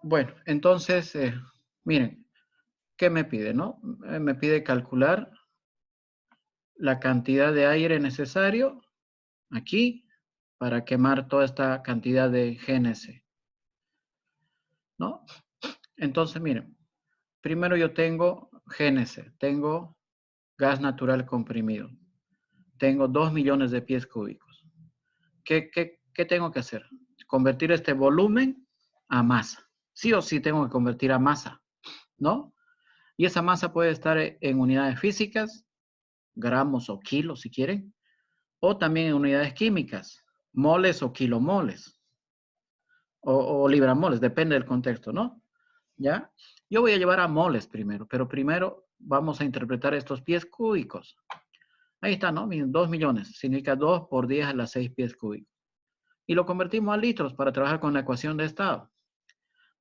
Bueno, entonces, miren, ¿qué me pide, no? Me pide calcular la cantidad de aire necesario aquí para quemar toda esta cantidad de GNC, ¿no? Entonces, miren, primero yo tengo GNC, tengo gas natural comprimido, tengo 2 millones de pies cúbicos. ¿Qué tengo que hacer? Convertir este volumen a masa. Sí o sí tengo que convertir a masa, ¿no? Y esa masa puede estar en unidades físicas, gramos o kilos si quieren, o también en unidades químicas, moles o kilomoles, o libramoles, depende del contexto, ¿no? ¿Ya? Yo voy a llevar a moles primero, pero primero vamos a interpretar estos pies cúbicos. Ahí está, ¿no? 2 millones, significa 2 por 10 a la 6 pies cúbicos. Y lo convertimos a litros para trabajar con la ecuación de estado.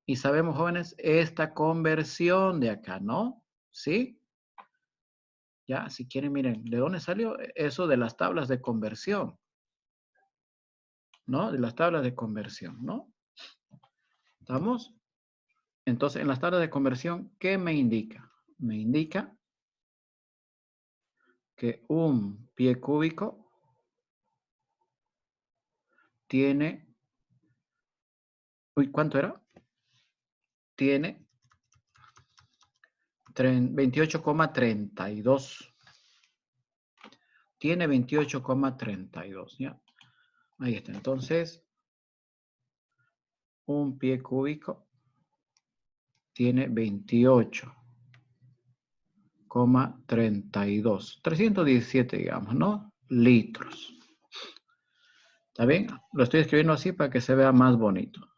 Y sabemos, jóvenes, esta conversión de acá, ¿no? ¿Sí? Ya, si quieren, miren, ¿de dónde salió eso de las tablas de conversión? ¿No? De las tablas de conversión, ¿no? ¿Estamos? Entonces, en las tablas de conversión, ¿qué me indica? Me indica que un pie cúbico tiene, uy, ¿cuánto era? Tiene 28,32. Tiene 28,32, ¿ya? Ahí está. Entonces, un pie cúbico tiene 28,32. 317, digamos, ¿no? Litros. ¿Está bien? Lo estoy escribiendo así para que se vea más bonito.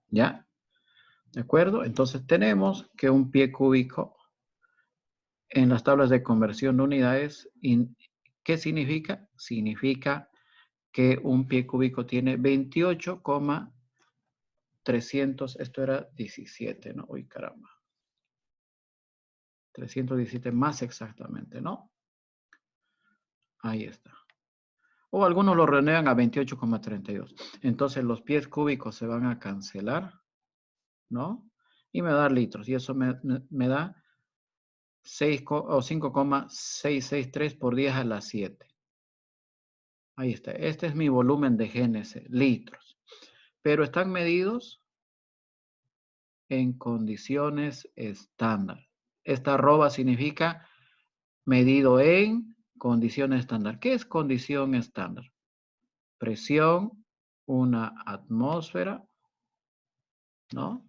¿Ya? ¿De acuerdo? Entonces tenemos que un pie cúbico en las tablas de conversión de unidades, ¿qué significa? Significa que un pie cúbico tiene 28,300, esto era 17, ¿no? Uy, caramba. 317 más exactamente, ¿no? Ahí está. O algunos lo renegan a 28,32. Entonces los pies cúbicos se van a cancelar, ¿no? Y me va a dar litros. Y eso me da 5,663 por 10 a la 7. Ahí está. Este es mi volumen de GNC, litros. Pero están medidos en condiciones estándar. Esta arroba significa medido en condiciones estándar. ¿Qué es condición estándar? Presión, una atmósfera, ¿no?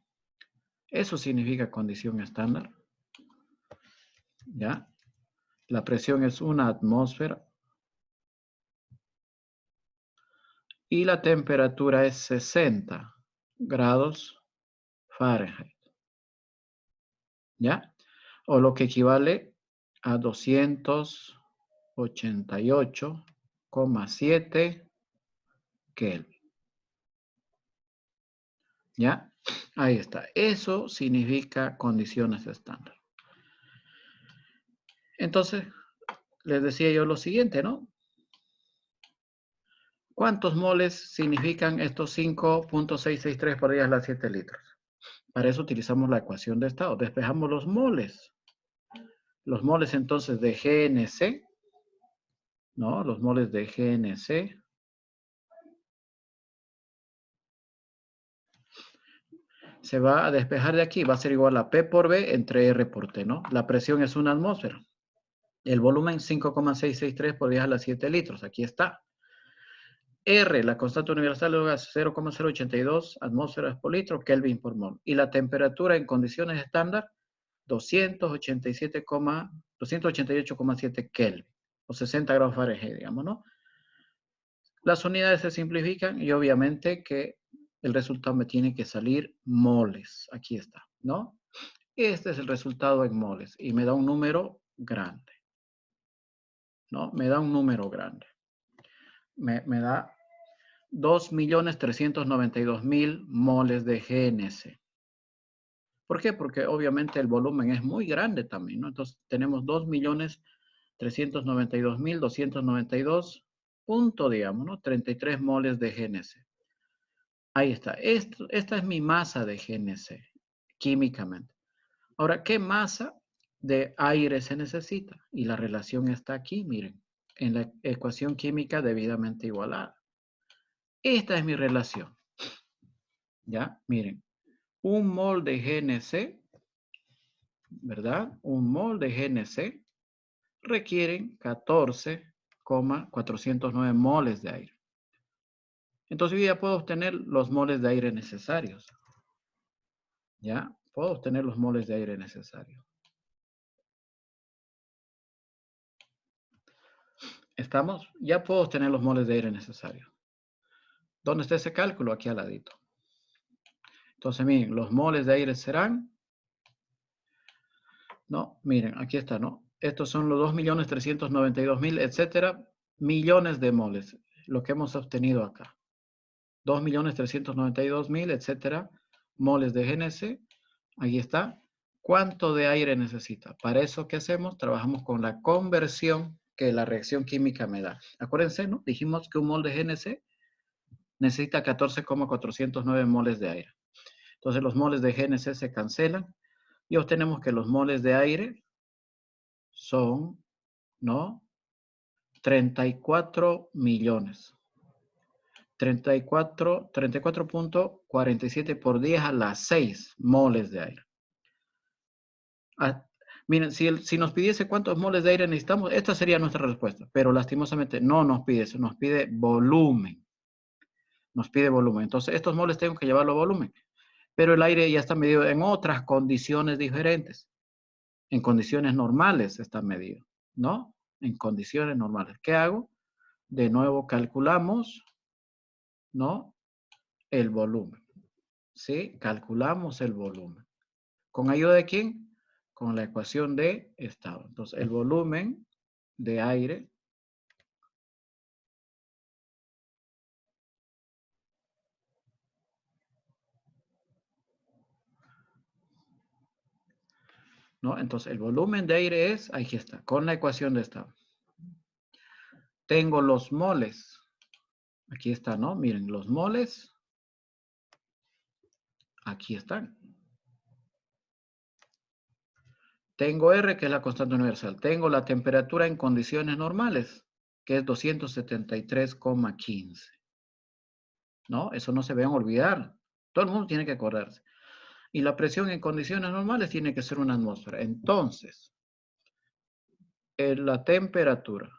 Eso significa condición estándar. ¿Ya? La presión es una atmósfera. Y la temperatura es 60 grados Fahrenheit. ¿Ya? O lo que equivale a 288,7 Kelvin. ¿Ya? Ahí está. Eso significa condiciones estándar. Entonces, les decía yo lo siguiente, ¿no? ¿Cuántos moles significan estos 5,663 por 10 a la 7 litros? Para eso utilizamos la ecuación de estado. Despejamos los moles. Los moles entonces de GNC, ¿no? Los moles de GNC. Se va a despejar de aquí. Va a ser igual a P por B entre R por T, ¿no? La presión es una atmósfera. El volumen 5,663 por 10 a la 7 litros. Aquí está. R, la constante universal de gas, 0,082 atmósferas por litro, Kelvin por mol. Y la temperatura en condiciones estándar, 288,7 Kelvin, o 60 grados Fahrenheit, digamos, ¿no? Las unidades se simplifican y obviamente que el resultado me tiene que salir moles. Aquí está, ¿no? Este es el resultado en moles y me da un número grande, ¿no? Me da un número grande. Me da 2.392.000 moles de GNC. ¿Por qué? Porque obviamente el volumen es muy grande también, ¿no? Entonces tenemos 2.392.292 punto, digamos, ¿no? 33 moles de GNC. Ahí está. Esta es mi masa de GNC, químicamente. Ahora, ¿qué masa de aire se necesita? Y la relación está aquí, miren, en la ecuación química debidamente igualada. Esta es mi relación. ¿Ya? Miren, un mol de GNC, ¿verdad? Un mol de GNC requieren 14,409 moles de aire. Entonces yo ya puedo obtener los moles de aire necesarios. ¿Ya? Puedo obtener los moles de aire necesarios. ¿Estamos? Ya puedo obtener los moles de aire necesarios. ¿Dónde está ese cálculo? Aquí al ladito. Entonces, miren, los moles de aire serán, ¿no? Miren, aquí está, ¿no? Estos son los 2.392.000, etcétera, millones de moles, lo que hemos obtenido acá. 2.392.000, etcétera, moles de GNC. Ahí está. ¿Cuánto de aire necesita? Para eso, ¿qué hacemos? Trabajamos con la conversión que la reacción química me da. Acuérdense, ¿no? Dijimos que un mol de GNC necesita 14,409 moles de aire. Entonces los moles de GNC se cancelan y obtenemos que los moles de aire son, ¿no? 34 millones. 34.47 por 10 a las 6 moles de aire. Ah, miren, si nos pidiese cuántos moles de aire necesitamos, esta sería nuestra respuesta. Pero lastimosamente no nos pide eso, nos pide volumen. Nos pide volumen. Entonces estos moles tengo que llevarlo a volumen. Pero el aire ya está medido en otras condiciones diferentes. En condiciones normales está medido, ¿no? En condiciones normales. ¿Qué hago? De nuevo calculamos, ¿no? El volumen, ¿sí? Calculamos el volumen. ¿Con ayuda de quién? Con la ecuación de estado. Entonces, el volumen de aire ¿no? Entonces, el volumen de aire es, aquí está, con la ecuación de estado. Tengo los moles. Aquí está, ¿no? Miren, los moles. Aquí están. Tengo R, que es la constante universal. Tengo la temperatura en condiciones normales, que es 273,15. ¿No? Eso no se deben olvidar. Todo el mundo tiene que acordarse. Y la presión en condiciones normales tiene que ser una atmósfera. Entonces, la temperatura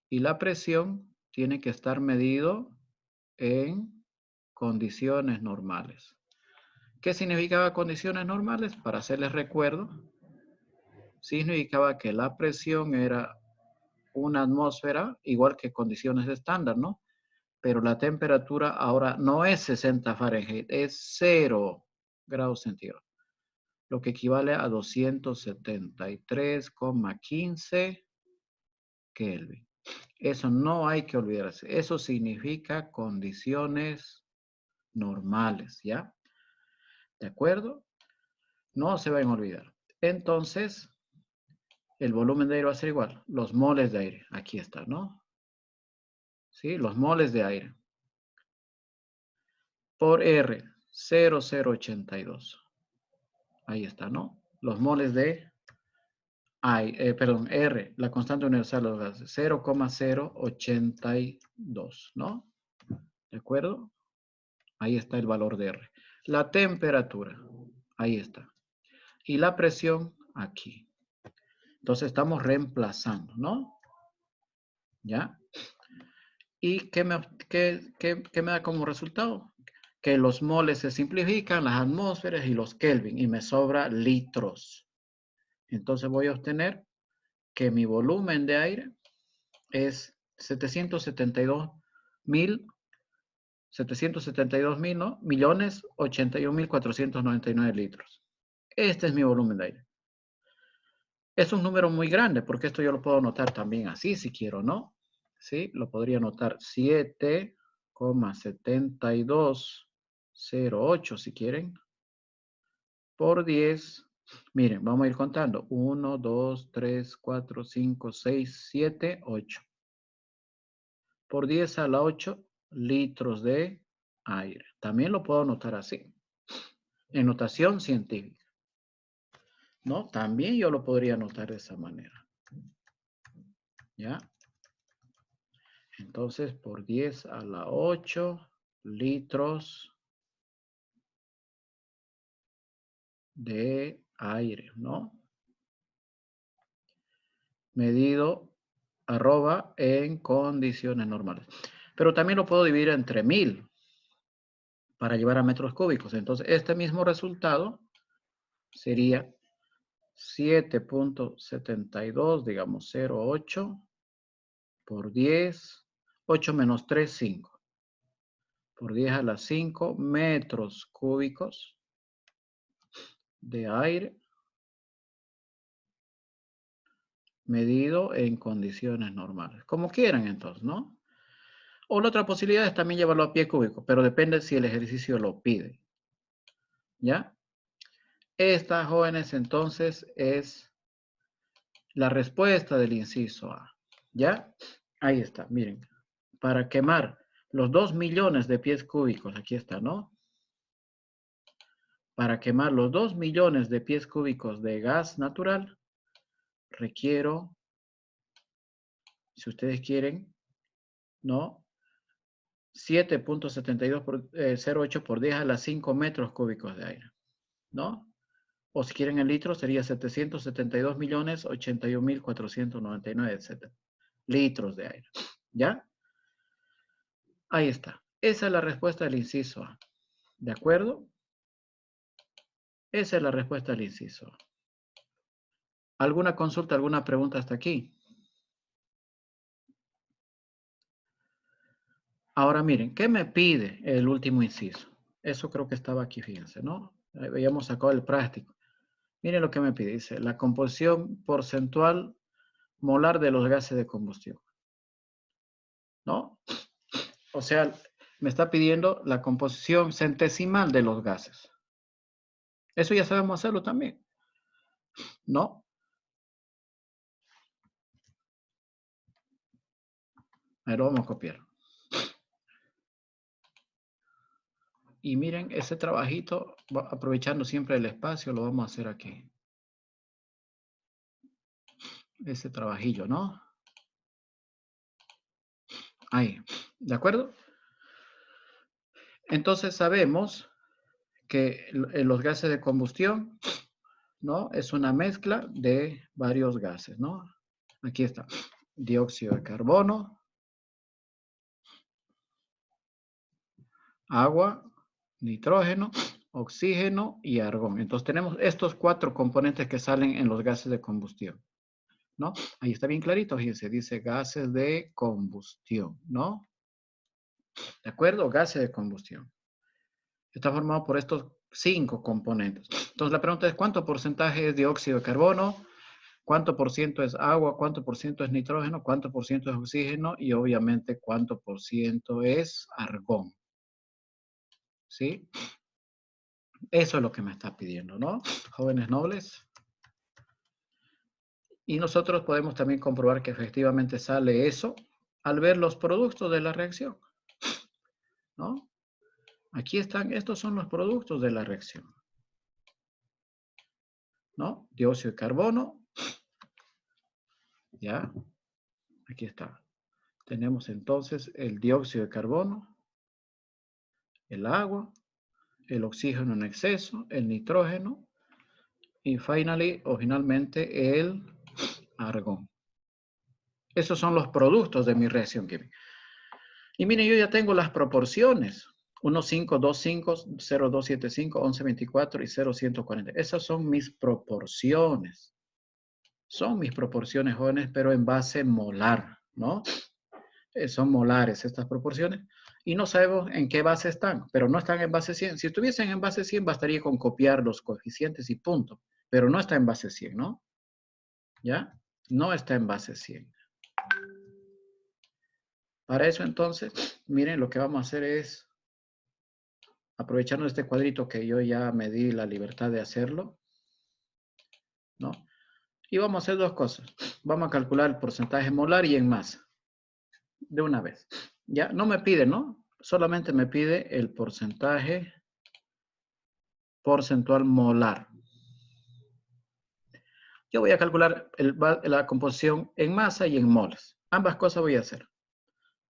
y la presión tiene que estar medido en condiciones normales. ¿Qué significaba condiciones normales? Para hacerles recuerdo, significaba que la presión era una atmósfera, igual que condiciones estándar, ¿no? Pero la temperatura ahora no es 60 Fahrenheit, es 0 grados centígrados, lo que equivale a 273,15 Kelvin. Eso no hay que olvidarse. Eso significa condiciones normales, ¿ya? ¿De acuerdo? No se vayan a olvidar. Entonces, el volumen de aire va a ser igual. Los moles de aire. Aquí está, ¿no? ¿Sí? Los moles de aire. Por R, 0,082. Ahí está, ¿no? Los moles de R, la constante universal de los gases, 0,082, ¿no? ¿De acuerdo? Ahí está el valor de R. La temperatura, ahí está. Y la presión, aquí. Entonces estamos reemplazando, ¿no? ¿Ya? ¿Y qué me da como resultado? Que los moles se simplifican, las atmósferas y los Kelvin, y me sobra litros. Entonces voy a obtener que mi volumen de aire es 772.000, ¿no? Millones 81.499 litros. Este es mi volumen de aire. Es un número muy grande, porque esto yo lo puedo anotar también así, si quiero, ¿no? ¿Sí? Lo podría anotar 7,7208, si quieren, por 10. Miren, vamos a ir contando. 1, 2, 3, 4, 5, 6, 7, 8. Por 10 a la 8 litros de aire. También lo puedo anotar así, en notación científica, ¿no? También yo lo podría anotar de esa manera, ¿ya? Entonces, por 10 a la 8 litros de aire, ¿no? Medido arroba en condiciones normales. Pero también lo puedo dividir entre 1000 para llevar a metros cúbicos. Entonces, este mismo resultado sería 7.72, digamos 0.8 por 10, 8 menos 3, 5. Por 10 a la 5 metros cúbicos de aire medido en condiciones normales. Como quieran entonces, ¿no? O la otra posibilidad es también llevarlo a pie cúbico, pero depende si el ejercicio lo pide. ¿Ya? Esta, jóvenes, entonces es la respuesta del inciso A. ¿Ya? Ahí está, miren. Para quemar los 2 millones de pies cúbicos, aquí está, ¿no? Para quemar los 2 millones de pies cúbicos de gas natural, requiero, si ustedes quieren, ¿no? 7.72 por 0.8 por 10 a la 5 metros cúbicos de aire, ¿no? O si quieren en litros sería 772.081.499, etc. Litros de aire, ¿ya? Ahí está. Esa es la respuesta del inciso A. ¿De acuerdo? Esa es la respuesta del inciso A. ¿Alguna consulta, alguna pregunta hasta aquí? Ahora miren, ¿qué me pide el último inciso? Eso creo que estaba aquí, fíjense, ¿no? Habíamos sacado el práctico. Miren lo que me pide. Dice, la composición porcentual molar de los gases de combustión, ¿no? O sea, me está pidiendo la composición centesimal de los gases. Eso ya sabemos hacerlo también, ¿no? Ahí lo vamos a copiar. Y miren, ese trabajito, aprovechando siempre el espacio, lo vamos a hacer aquí. Ese trabajillo, ¿no? Ahí, ¿de acuerdo? Entonces sabemos que los gases de combustión, ¿no? Es una mezcla de varios gases, ¿no? Aquí está, dióxido de carbono, agua, nitrógeno, oxígeno y argón. Entonces tenemos estos 4 componentes que salen en los gases de combustión, ¿no? Ahí está bien clarito, fíjense, dice gases de combustión, ¿no? ¿De acuerdo? Gases de combustión. Está formado por estos 5 componentes. Entonces la pregunta es, ¿cuánto porcentaje es dióxido de carbono? ¿Cuánto por ciento es agua? ¿Cuánto por ciento es nitrógeno? ¿Cuánto por ciento es oxígeno? Y obviamente, ¿cuánto por ciento es argón? ¿Sí? Eso es lo que me está pidiendo, ¿no? Jóvenes nobles. Y nosotros podemos también comprobar que efectivamente sale eso al ver los productos de la reacción, ¿no? Aquí están, estos son los productos de la reacción, ¿no? Dióxido de carbono, ya, aquí está. Tenemos entonces el dióxido de carbono, el agua, el oxígeno en exceso, el nitrógeno y finalmente el argón. Esos son los productos de mi reacción química. Y miren, yo ya tengo las proporciones. 1,5, 2,5, 0,275, 11,24 y 0,140. Esas son mis proporciones. Son mis proporciones, jóvenes, pero en base molar, ¿no? Son molares estas proporciones. Y no sabemos en qué base están, pero no están en base 100. Si estuviesen en base 100, bastaría con copiar los coeficientes y punto. Pero no está en base 100, ¿no? ¿Ya? No está en base 100. Para eso, entonces, miren, lo que vamos a hacer es, aprovechando este cuadrito que yo ya me di la libertad de hacerlo, ¿no? Y vamos a hacer 2 cosas. Vamos a calcular el porcentaje molar y en masa. De una vez. Ya, no me pide, ¿no? solamente me pide el porcentaje porcentual molar. Yo voy a calcular la composición en masa y en moles. Ambas cosas voy a hacer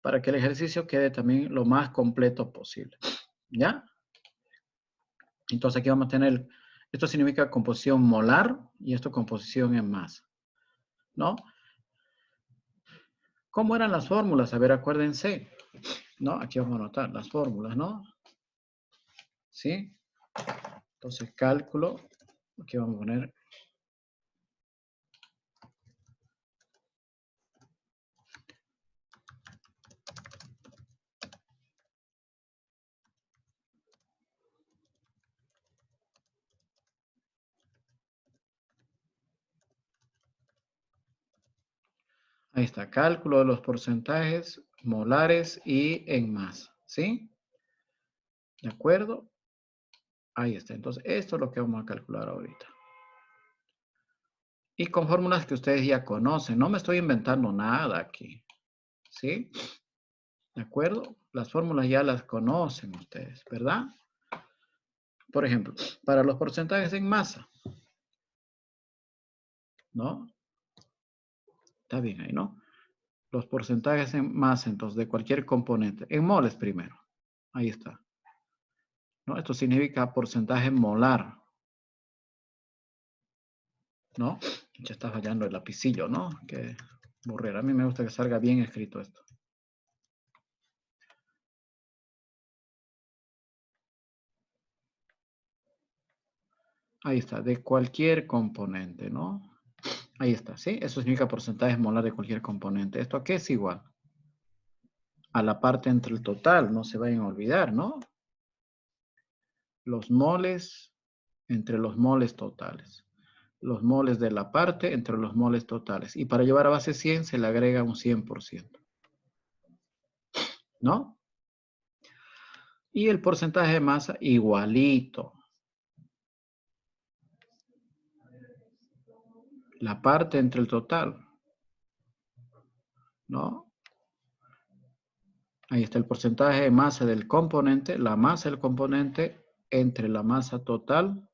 para que el ejercicio quede también lo más completo posible. ¿Ya? Entonces aquí vamos a tener, esto significa composición molar y esto composición en masa. ¿No? ¿Cómo eran las fórmulas? A ver, acuérdense. ¿No? Aquí vamos a anotar las fórmulas, ¿no? ¿Sí? Entonces cálculo, aquí vamos a poner ahí está, cálculo de los porcentajes molares y en masa, ¿sí? ¿De acuerdo? Ahí está. Entonces, esto es lo que vamos a calcular ahorita. Y con fórmulas que ustedes ya conocen. No me estoy inventando nada aquí, ¿sí? ¿De acuerdo? Las fórmulas ya las conocen ustedes, ¿verdad? Por ejemplo, para los porcentajes en masa, ¿no? Está bien ahí, ¿no? Los porcentajes en masa, entonces, de cualquier componente. En moles primero. Ahí está. ¿No? Esto significa porcentaje molar. ¿No? Ya está fallando el lapicillo, ¿no? Que borrar. A mí me gusta que salga bien escrito esto. Ahí está, de cualquier componente, ¿no? Ahí está, ¿sí? Eso significa porcentaje molar de cualquier componente. ¿Esto a qué es igual? A la parte entre el total, no se vayan a olvidar, ¿no? Los moles entre los moles totales. Los moles de la parte entre los moles totales. Y para llevar a base 100 se le agrega un 100%. ¿No? Y el porcentaje de masa igualito. La parte entre el total. ¿No? Ahí está el porcentaje de masa del componente, la masa del componente entre la masa total,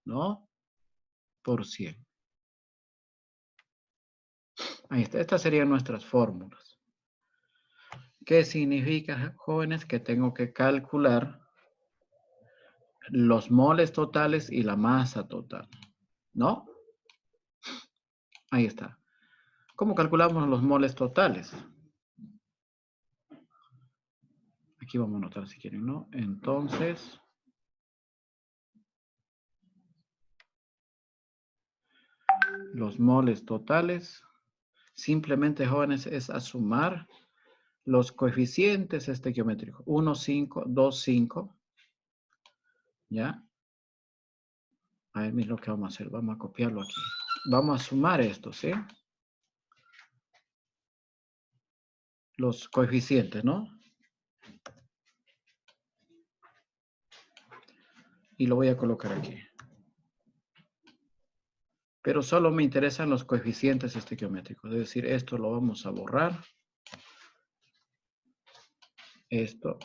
¿no? Por 100. Ahí está. Estas serían nuestras fórmulas. ¿Qué significa, jóvenes? Que tengo que calcular los moles totales y la masa total, ¿no? Ahí está. ¿Cómo calculamos los moles totales? Aquí vamos a anotar si quieren, ¿no? Entonces, los moles totales, simplemente, jóvenes, es a sumar los coeficientes estequiométricos. 1, 5, 2, 5. ¿Ya? A ver, miren lo que vamos a hacer. Vamos a copiarlo aquí. Vamos a sumar esto, ¿sí? Los coeficientes, ¿no? Y lo voy a colocar aquí. Pero solo me interesan los coeficientes estequiométricos. Es decir, esto lo vamos a borrar. Esto.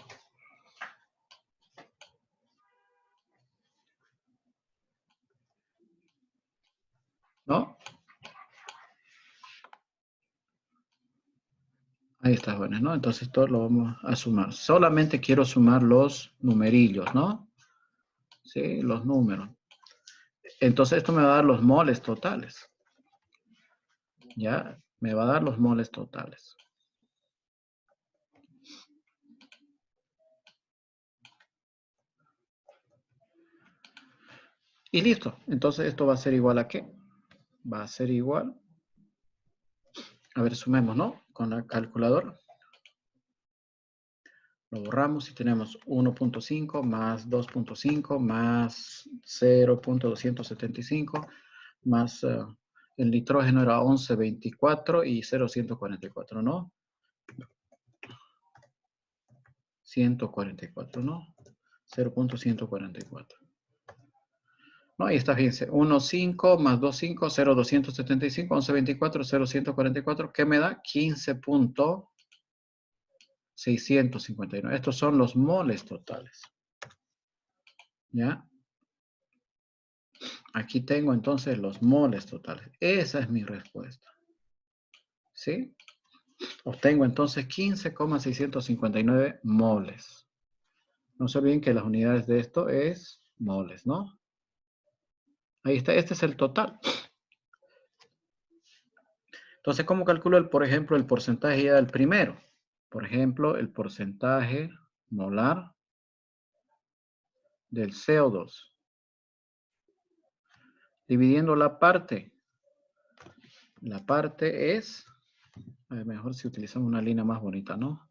¿No? Ahí está, bueno, ¿no? Entonces esto lo vamos a sumar. Solamente quiero sumar los numerillos, ¿no? Sí, los números. Entonces esto me va a dar los moles totales. ¿Ya? Me va a dar los moles totales. Y listo. Entonces esto va a ser igual a ¿qué? Va a ser igual. A ver, sumemos, ¿no? Con la calculadora. Lo borramos y tenemos 1.5 más 2.5 más 0.275 más el nitrógeno era 11.24 y 0.144, ¿no? 144, ¿no? 0.144. No, ahí está, fíjense. 1.5 más 2.5, 0.275, 11.24, 0.144. ¿Qué me da? 15.0 659. Estos son los moles totales. ¿Ya? Aquí tengo entonces los moles totales. Esa es mi respuesta. ¿Sí? Obtengo entonces 15,659 moles. No se olviden que las unidades de esto es moles, ¿no? Ahí está, este es el total. Entonces, ¿cómo calculo, por ejemplo, el porcentaje ya del primero? Por ejemplo, el porcentaje molar del CO2. Dividiendo la parte. La parte es, a ver, mejor si utilizamos una línea más bonita, ¿no?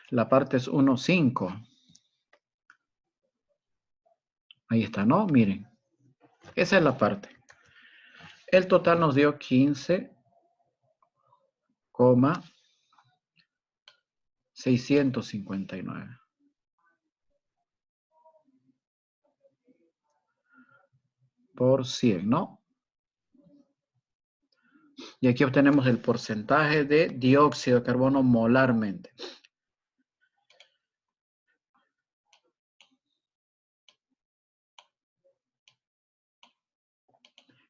La parte es 1,5. Ahí está, ¿no? Miren. Esa es la parte. El total nos dio 15,659. Por 100, ¿no? Y aquí obtenemos el porcentaje de dióxido de carbono molarmente.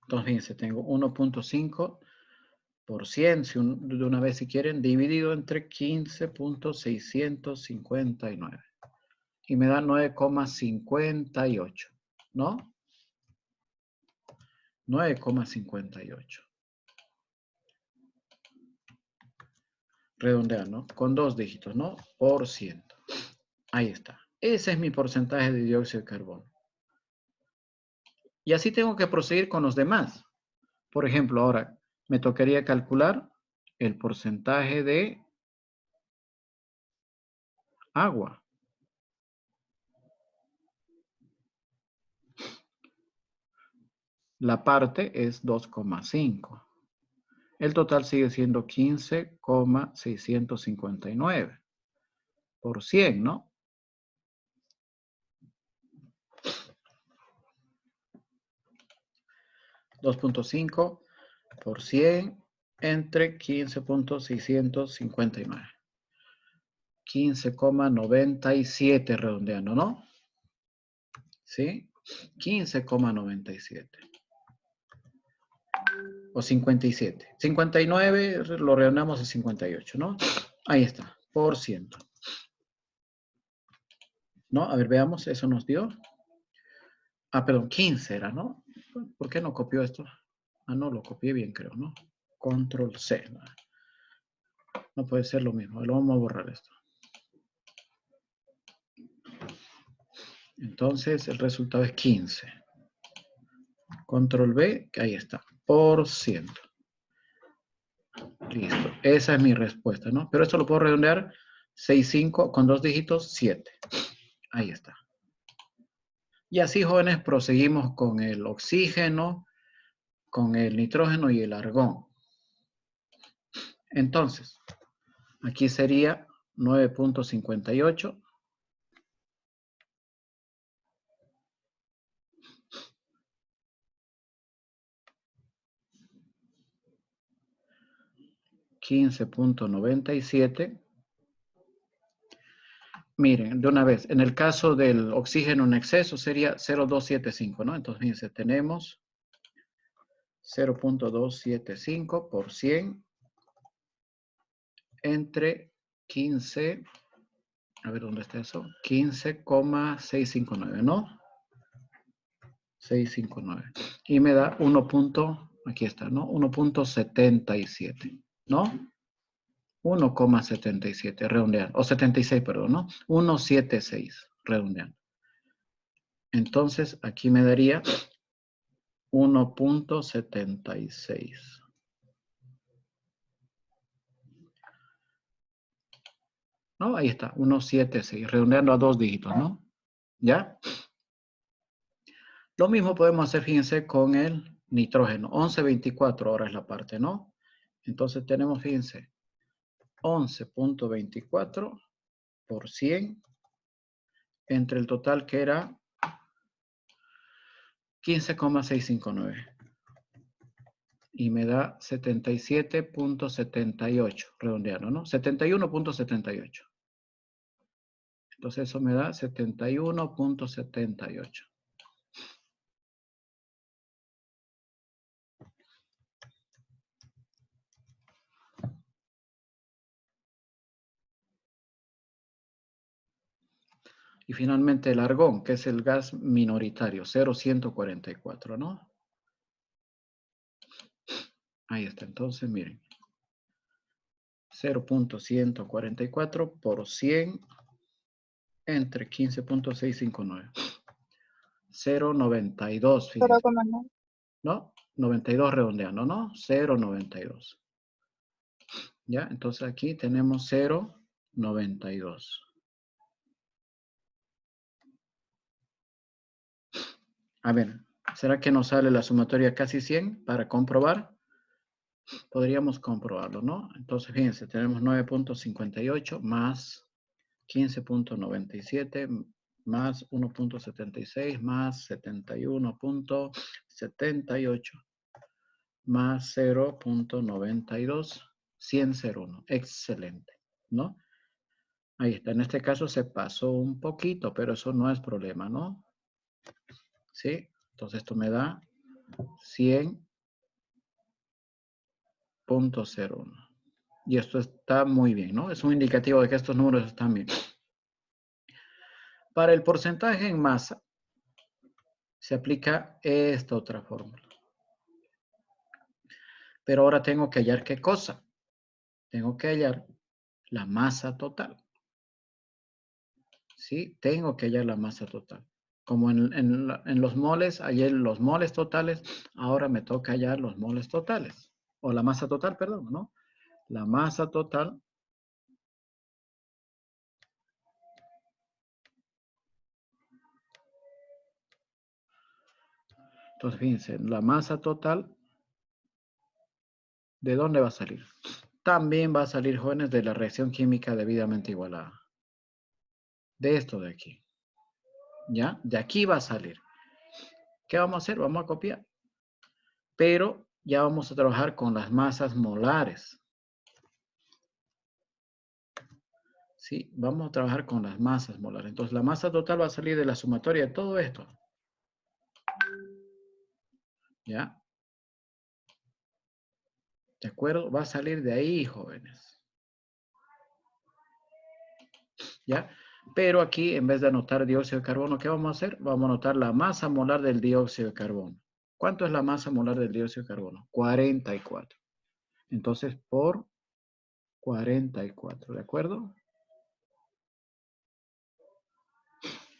Entonces, fíjense, tengo 1,5%, de una vez si quieren, dividido entre 15,659. Y me da 9,58, ¿no? 9,58. Redondear, ¿no? Con 2 dígitos, ¿no? Por ciento. Ahí está. Ese es mi porcentaje de dióxido de carbono. Y así tengo que proseguir con los demás. Por ejemplo, ahora me tocaría calcular el porcentaje de agua. La parte es 2,5. El total sigue siendo 15,659 por 100, ¿no? $2,5 por 100 entre 15,659. 15,97 redondeando, ¿no? ¿Sí? 15,97. O 57. 59 lo redondeamos a 58, ¿no? Ahí está, por ciento. ¿No? A ver, veamos, eso nos dio. Ah, perdón, 15 era, ¿no? ¿Por qué no copió esto? Ah, no, lo copié bien, creo, ¿no? Control C. No puede ser lo mismo. Lo vamos a borrar esto. Entonces, el resultado es 15. Control B, que ahí está. Por ciento. Listo. Esa es mi respuesta, ¿no? Pero esto lo puedo redondear 6,5 con 2 dígitos, 7. Ahí está. Y así, jóvenes, proseguimos con el oxígeno, con el nitrógeno y el argón. Entonces, aquí sería 9,58. $15,97. Miren, de una vez, en el caso del oxígeno en exceso sería 0,275, ¿no? Entonces, fíjense, tenemos 0,275 por 100 entre 15, a ver dónde está eso, 15,659, ¿no? 659. Y me da 1. Aquí está, ¿no? 1,77, ¿no? 1,77, redondeando. O 76, perdón, ¿no? 1,76, redondeando. Entonces, aquí me daría 1,76. ¿No? Ahí está, 1,76, redondeando a 2 dígitos, ¿no? ¿Ya? Lo mismo podemos hacer, fíjense, con el nitrógeno. 11,24 ahora es la parte, ¿no? Entonces tenemos, fíjense, 11,24 por 100 entre el total que era 15,659. y me da 77.78, redondeando, ¿no? 71.78. Entonces eso me da 71.78. Y finalmente el argón, que es el gas minoritario, 0,144, ¿no? Ahí está, entonces miren. 0.144 por 100 entre 15.659. 0,92, fíjense. 0,9. ¿No? 92 redondeando, ¿no? 0,92. ¿Ya? Entonces aquí tenemos 0,92. A ver, ¿será que nos sale la sumatoria casi 100 para comprobar? Podríamos comprobarlo, ¿no? Entonces, fíjense, tenemos 9.58 más 15.97 más 1.76 más 71.78 más 0.92, 100,01. Excelente, ¿no? Ahí está. En este caso se pasó un poquito, pero eso no es problema, ¿no? ¿Sí? Entonces esto me da 100.01. Y esto está muy bien, ¿no? Es un indicativo de que estos números están bien. Para el porcentaje en masa, se aplica esta otra fórmula. Pero ahora tengo que hallar ¿qué cosa? Tengo que hallar la masa total. ¿Sí? Tengo que hallar la masa total. Como en los moles, hallé los moles totales, ahora me toca hallar los moles totales. O la masa total, perdón, ¿no? La masa total entonces, fíjense, la masa total, ¿de dónde va a salir? También va a salir, jóvenes, de la reacción química debidamente igualada. De esto de aquí. ¿Ya? De aquí va a salir. ¿Qué vamos a hacer? Vamos a copiar. Pero ya vamos a trabajar con las masas molares. ¿Sí? Vamos a trabajar con las masas molares. Entonces, la masa total va a salir de la sumatoria de todo esto. ¿Ya? ¿De acuerdo? Va a salir de ahí, jóvenes. ¿Ya? Pero aquí, en vez de anotar dióxido de carbono, ¿qué vamos a hacer? Vamos a anotar la masa molar del dióxido de carbono. ¿Cuánto es la masa molar del dióxido de carbono? 44. Entonces, por 44, ¿de acuerdo?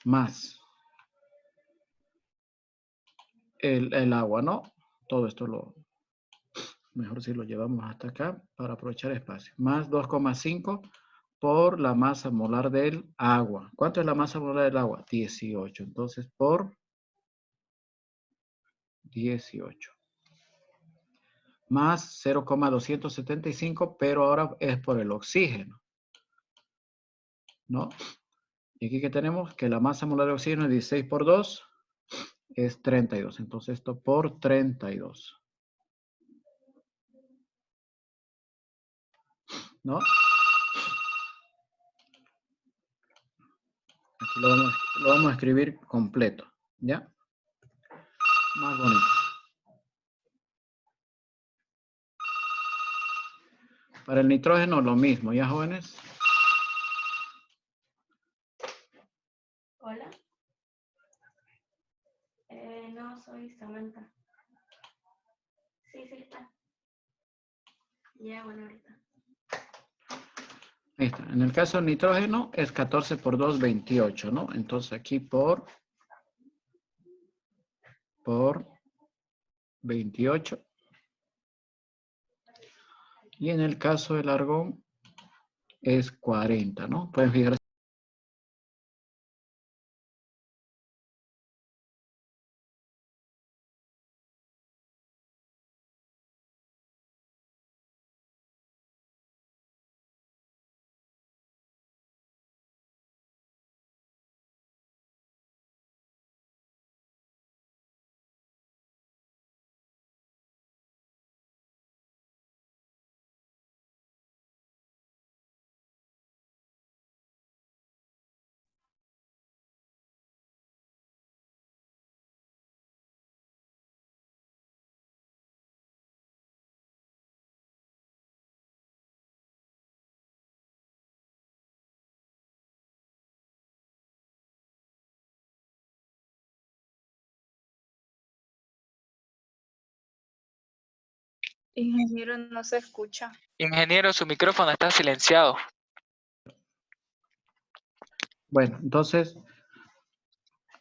Más el agua, ¿no? Todo esto mejor si lo llevamos hasta acá para aprovechar espacio. Más 2,5 por la masa molar del agua. ¿Cuánto es la masa molar del agua? 18. Entonces, por 18. Más 0,275, pero ahora es por el oxígeno, ¿no? Y aquí que tenemos que la masa molar de oxígeno es 16 por 2, es 32. Entonces esto por 32. ¿No? Aquí lo vamos a escribir completo, ¿ya? Más bonito. Para el nitrógeno lo mismo, ¿ya, jóvenes? Hola. No, soy Samantha. Sí, sí está. Ya, bueno, ahorita. Ahí está. En el caso del nitrógeno es 14 por 2, 28, ¿no? Entonces aquí por 28. Y en el caso del argón es 40, ¿no? Pueden fijarse. Ingeniero, no se escucha. Ingeniero, su micrófono está silenciado. Bueno, entonces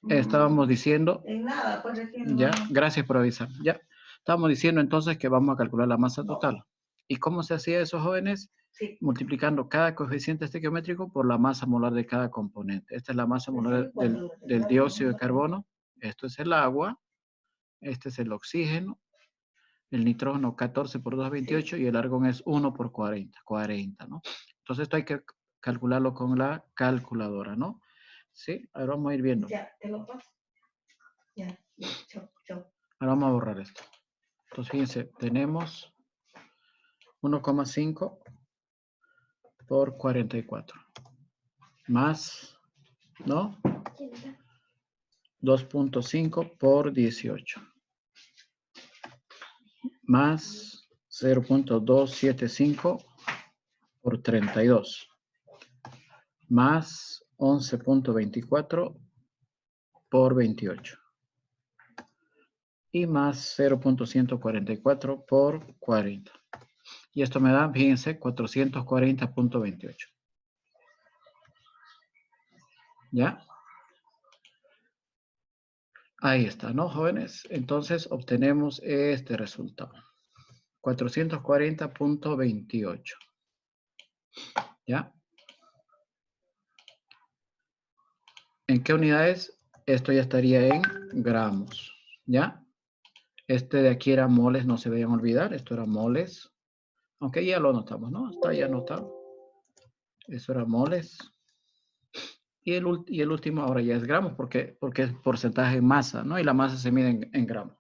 estábamos diciendo... En nada, pues es que Ya, no- gracias por avisar. Ya, estábamos diciendo entonces que vamos a calcular la masa total. ¿Y cómo se hacía eso, jóvenes? Sí. Multiplicando cada coeficiente estequiométrico por la masa molar de cada componente. Esta es la masa molar del dióxido de carbono. Esto es el agua. Este es el oxígeno. El nitrógeno 14 por 2 es 28 y el argón es 1 por 40. 40, ¿no? Entonces esto hay que calcularlo con la calculadora, ¿no? Sí, ahora vamos a ir viendo. Ya, te lo paso. Ya, chau, chau. Ahora vamos a borrar esto. Entonces, fíjense, tenemos 1,5 por 44. Más, ¿no? 2.5 por 18. Más 0.275 por 32. Más 11.24 por 28. Y más 0.144 por 40. Y esto me da, fíjense, 440.28. ¿Ya? Ahí está, ¿no, jóvenes? Entonces obtenemos este resultado. 440.28. ¿Ya? ¿En qué unidades? Esto ya estaría en gramos. ¿Ya? Este de aquí era moles, no se vayan a olvidar. Esto era moles. Aunque ya lo anotamos, ¿no? Está ya anotado. Eso era moles. Y el último ahora ya es gramos porque es porcentaje de masa, ¿no? Y la masa se mide en gramos.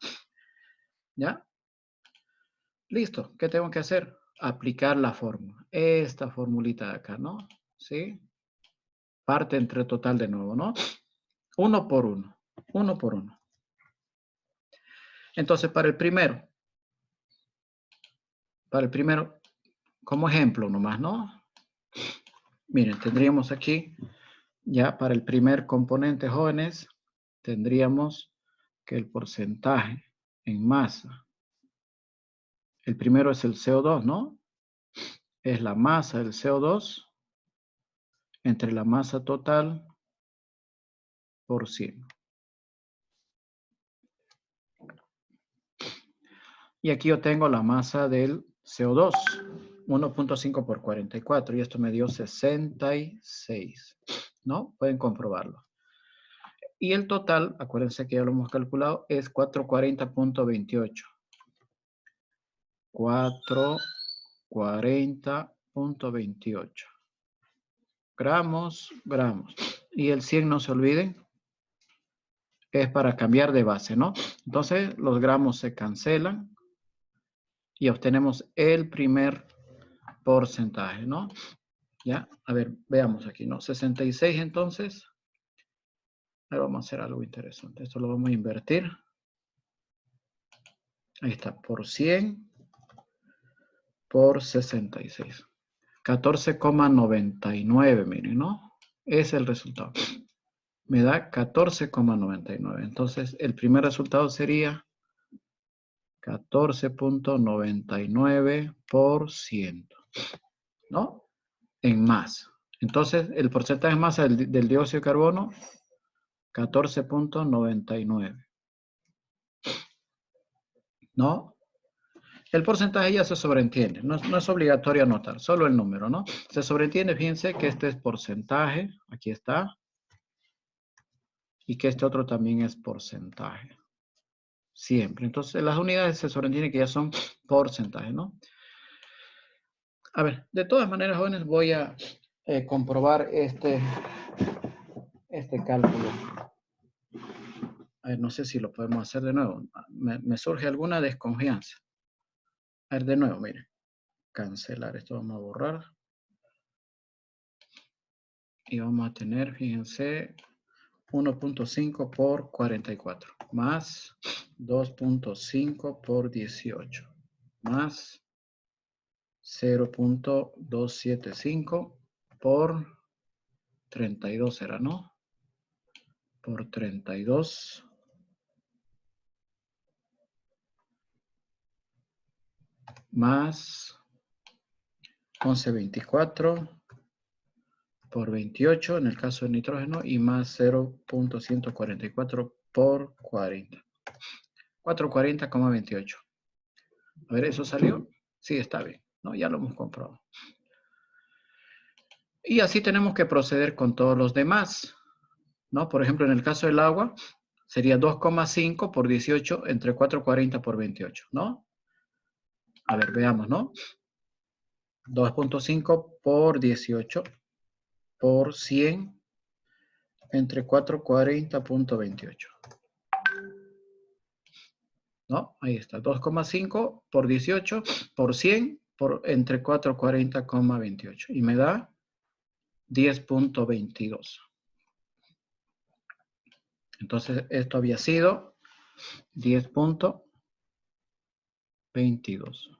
¿Ya? Listo. ¿Qué tengo que hacer? Aplicar la fórmula. Esta formulita de acá, ¿no? ¿Sí? Parte entre total de nuevo, ¿no? Uno por uno. Uno por uno. Entonces, para el primero, como ejemplo nomás, ¿no? Miren, tendríamos aquí, ya para el primer componente, jóvenes, tendríamos que el porcentaje en masa, el primero es el CO2, ¿no? Es la masa del CO2 entre la masa total por 100. Y aquí yo tengo la masa del CO2, 1.5 por 44, y esto me dio 66, ¿no? Pueden comprobarlo. Y el total, acuérdense que ya lo hemos calculado, es 440.28. 440.28. Gramos. Y el 100, no se olviden, es para cambiar de base, ¿no? Entonces, los gramos se cancelan y obtenemos el primer porcentaje, ¿no? Ya, a ver, veamos aquí, ¿no? 66 entonces. Ahora vamos a hacer algo interesante. Esto lo vamos a invertir. Ahí está, por 100 por 66. 14,99, miren, ¿no? Es el resultado. Me da 14,99. Entonces, el primer resultado sería 14.99%, ¿no? En masa. Entonces, el porcentaje de masa del dióxido de carbono, 14.99. ¿No? El porcentaje ya se sobreentiende. No es obligatorio anotar, solo el número, ¿no? Se sobreentiende, fíjense que este es porcentaje. Aquí está. Y que este otro también es porcentaje. Siempre. Entonces, las unidades se sobreentiende que ya son porcentaje, ¿no? A ver, de todas maneras, jóvenes, voy a comprobar este cálculo. A ver, no sé si lo podemos hacer de nuevo. Me surge alguna desconfianza. A ver, de nuevo, miren. Cancelar. Esto vamos a borrar. Y vamos a tener, fíjense, 1.5 por 44. Más 2.5 por 18. Más 0.275 por 32 será, ¿no? Por 32. más 1124 por 28 en el caso del nitrógeno y más 0.144 por 40. 440,28. A ver, ¿eso salió? Sí, está bien. ¿No? Ya lo hemos comprobado. Y así tenemos que proceder con todos los demás, ¿no? Por ejemplo, en el caso del agua, sería 2,5 por 18 entre 440 por 28, ¿no? A ver, veamos, ¿no? 2.5 por 18 por 100 entre 440.28. ¿No? Ahí está. 2,5 por 18 por 100 por entre 440,28. Y me da 10.22. Entonces, esto había sido 10.22.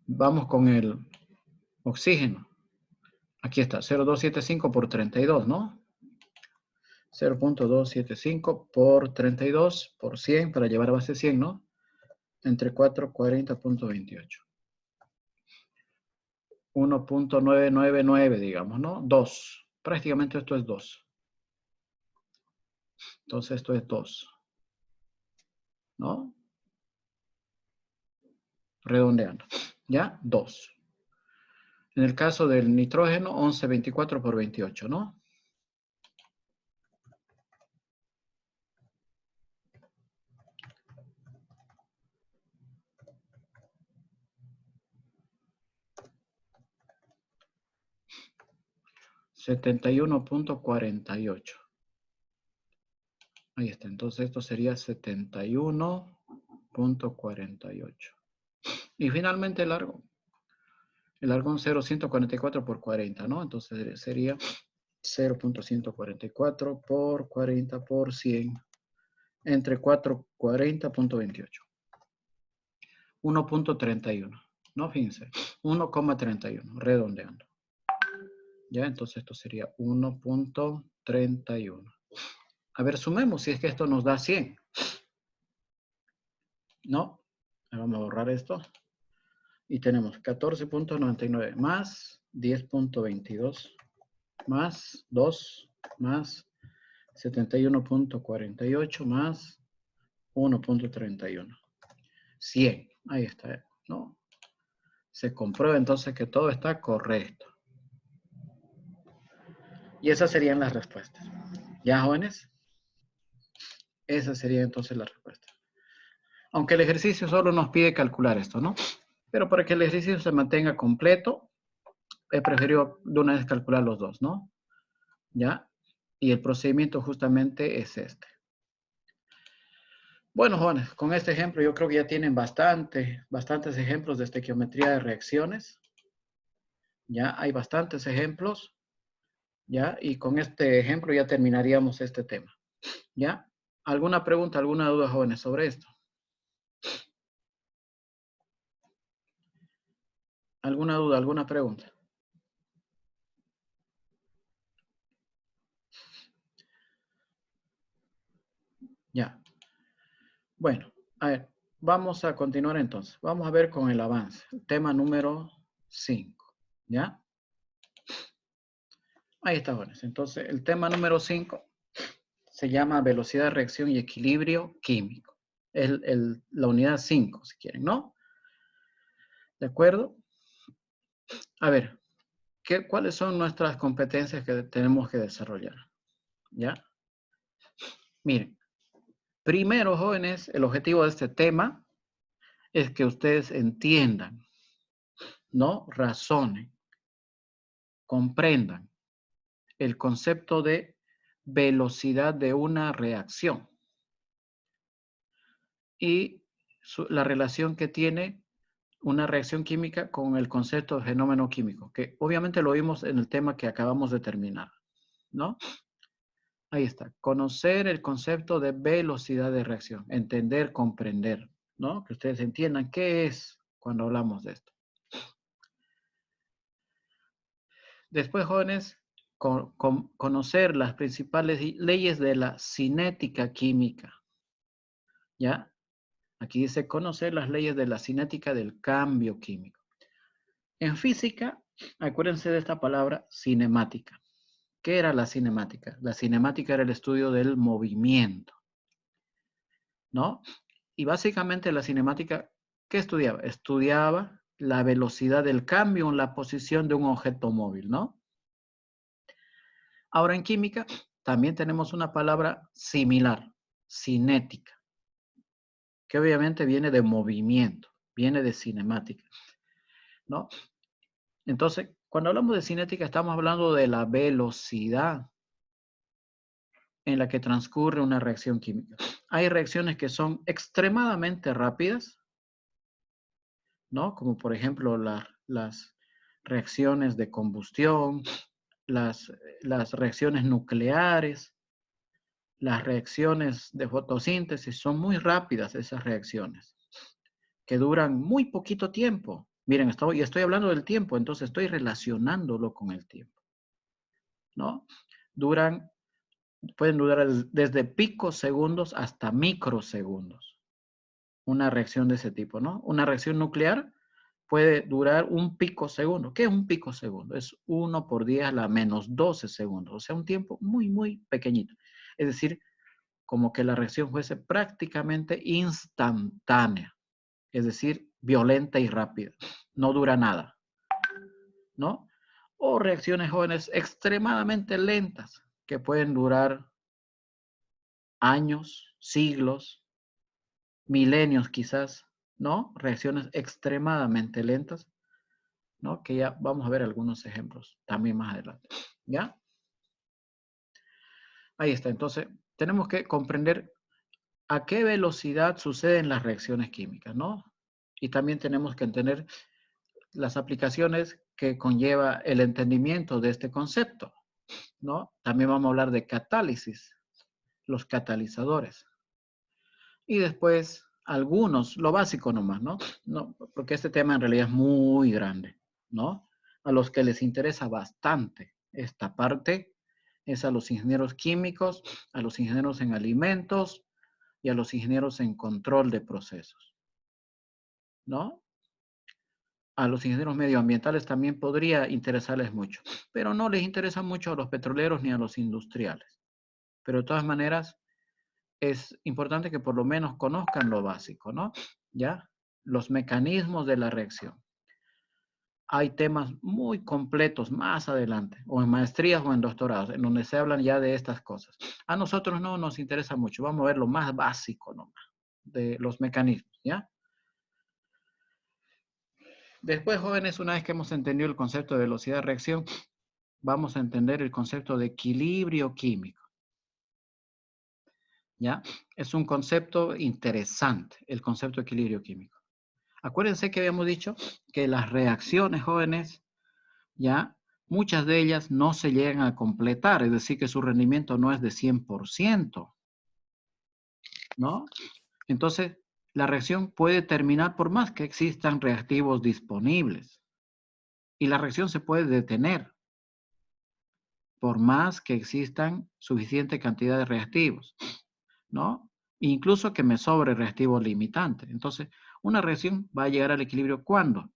Vamos con el oxígeno. Aquí está, 0.275 por 32, ¿no? 0.275 por 32 por 100 para llevar a base 100, ¿no? Entre 440.28. 1.999, digamos, ¿no? 2. Prácticamente esto es 2. Entonces esto es 2. ¿No? Redondeando. ¿Ya? 2. En el caso del nitrógeno, 11.24 por 28, ¿no? $71.48. Ahí está. Entonces esto sería 71.48. Y finalmente el argón. El argón 0.144 por 40, ¿no? Entonces sería 0.144 por 40 por 100 entre 440.28. 1.31. No, fíjense. 1,31. Redondeando. Ya, entonces esto sería 1.31. A ver, sumemos si es que esto nos da 100. ¿No? Vamos a borrar esto. Y tenemos 14.99 más 10.22 más 2 más 71.48 más 1.31. 100. Ahí está, ¿no? Se comprueba entonces que todo está correcto. Y esas serían las respuestas. ¿Ya, jóvenes? Esa sería entonces la respuesta. Aunque el ejercicio solo nos pide calcular esto, ¿no? Pero para que el ejercicio se mantenga completo, he preferido de una vez calcular los dos, ¿no? ¿Ya? Y el procedimiento justamente es este. Bueno, jóvenes, con este ejemplo yo creo que ya tienen bastantes ejemplos de estequiometría de reacciones. Ya hay bastantes ejemplos. ¿Ya? Y con este ejemplo ya terminaríamos este tema. ¿Ya? ¿Alguna pregunta, alguna duda, jóvenes, sobre esto? ¿Alguna duda, alguna pregunta? Ya. Bueno, a ver, vamos a continuar entonces. Vamos a ver con el avance. Tema número 5. ¿Ya? Ahí está, jóvenes. Entonces, el tema número 5 se llama velocidad de reacción y equilibrio químico. La unidad 5, si quieren, ¿no? ¿De acuerdo? A ver, ¿cuáles son nuestras competencias que tenemos que desarrollar? ¿Ya? Miren, primero, jóvenes, el objetivo de este tema es que ustedes entiendan, ¿no? Razonen, comprendan el concepto de velocidad de una reacción y la relación que tiene una reacción química con el concepto de fenómeno químico, que obviamente lo vimos en el tema que acabamos de terminar, ¿no? Ahí está. Conocer el concepto de velocidad de reacción. Entender, comprender, ¿no? Que ustedes entiendan qué es cuando hablamos de esto. Después, jóvenes, conocer las principales leyes de la cinética química. ¿Ya? Aquí dice conocer las leyes de la cinética del cambio químico. En física, acuérdense de esta palabra cinemática. ¿Qué era la cinemática? La cinemática era el estudio del movimiento, ¿no? Y básicamente la cinemática, ¿qué estudiaba? Estudiaba la velocidad del cambio en la posición de un objeto móvil, ¿no? Ahora en química también tenemos una palabra similar, cinética, que obviamente viene de movimiento, viene de cinemática, ¿no? Entonces, cuando hablamos de cinética estamos hablando de la velocidad en la que transcurre una reacción química. Hay reacciones que son extremadamente rápidas, ¿no? Como por ejemplo las reacciones de combustión, las reacciones nucleares, las reacciones de fotosíntesis, son muy rápidas esas reacciones, que duran muy poquito tiempo. Miren, estoy hablando del tiempo, entonces estoy relacionándolo con el tiempo, ¿no? Pueden durar desde picosegundos hasta microsegundos. Una reacción de ese tipo, ¿no? Una reacción nuclear puede durar un picosegundo. ¿Qué es un picosegundo? Es 1 por 10 a la menos 12 segundos. O sea, un tiempo muy, muy pequeñito. Es decir, como que la reacción fuese prácticamente instantánea. Es decir, violenta y rápida. No dura nada, ¿no? O reacciones jóvenes extremadamente lentas que pueden durar años, siglos, milenios quizás, ¿no? Reacciones extremadamente lentas, ¿no? Que ya vamos a ver algunos ejemplos también más adelante, ¿ya? Ahí está, entonces tenemos que comprender a qué velocidad suceden las reacciones químicas, ¿no? Y también tenemos que entender las aplicaciones que conlleva el entendimiento de este concepto, ¿no? También vamos a hablar de catálisis, los catalizadores. Y después algunos, lo básico nomás, ¿no? No, porque este tema en realidad es muy grande, ¿no? A los que les interesa bastante esta parte es a los ingenieros químicos, a los ingenieros en alimentos y a los ingenieros en control de procesos, ¿no? A los ingenieros medioambientales también podría interesarles mucho, pero no les interesa mucho a los petroleros ni a los industriales. Pero de todas maneras, es importante que por lo menos conozcan lo básico, ¿no? ¿Ya? Los mecanismos de la reacción. Hay temas muy completos más adelante, o en maestrías o en doctorados, en donde se hablan ya de estas cosas. A nosotros no nos interesa mucho, vamos a ver lo más básico nomás, de los mecanismos, ¿ya? Después, jóvenes, una vez que hemos entendido el concepto de velocidad de reacción, vamos a entender el concepto de equilibrio químico. ¿Ya? Es un concepto interesante, el concepto de equilibrio químico. Acuérdense que habíamos dicho que las reacciones, jóvenes, ya, muchas de ellas no se llegan a completar, es decir, que su rendimiento no es de 100%, ¿no? Entonces, la reacción puede terminar por más que existan reactivos disponibles. Y la reacción se puede detener por más que existan suficiente cantidad de reactivos, ¿no? Incluso que me sobre reactivo limitante. Entonces, una reacción va a llegar al equilibrio ¿cuándo?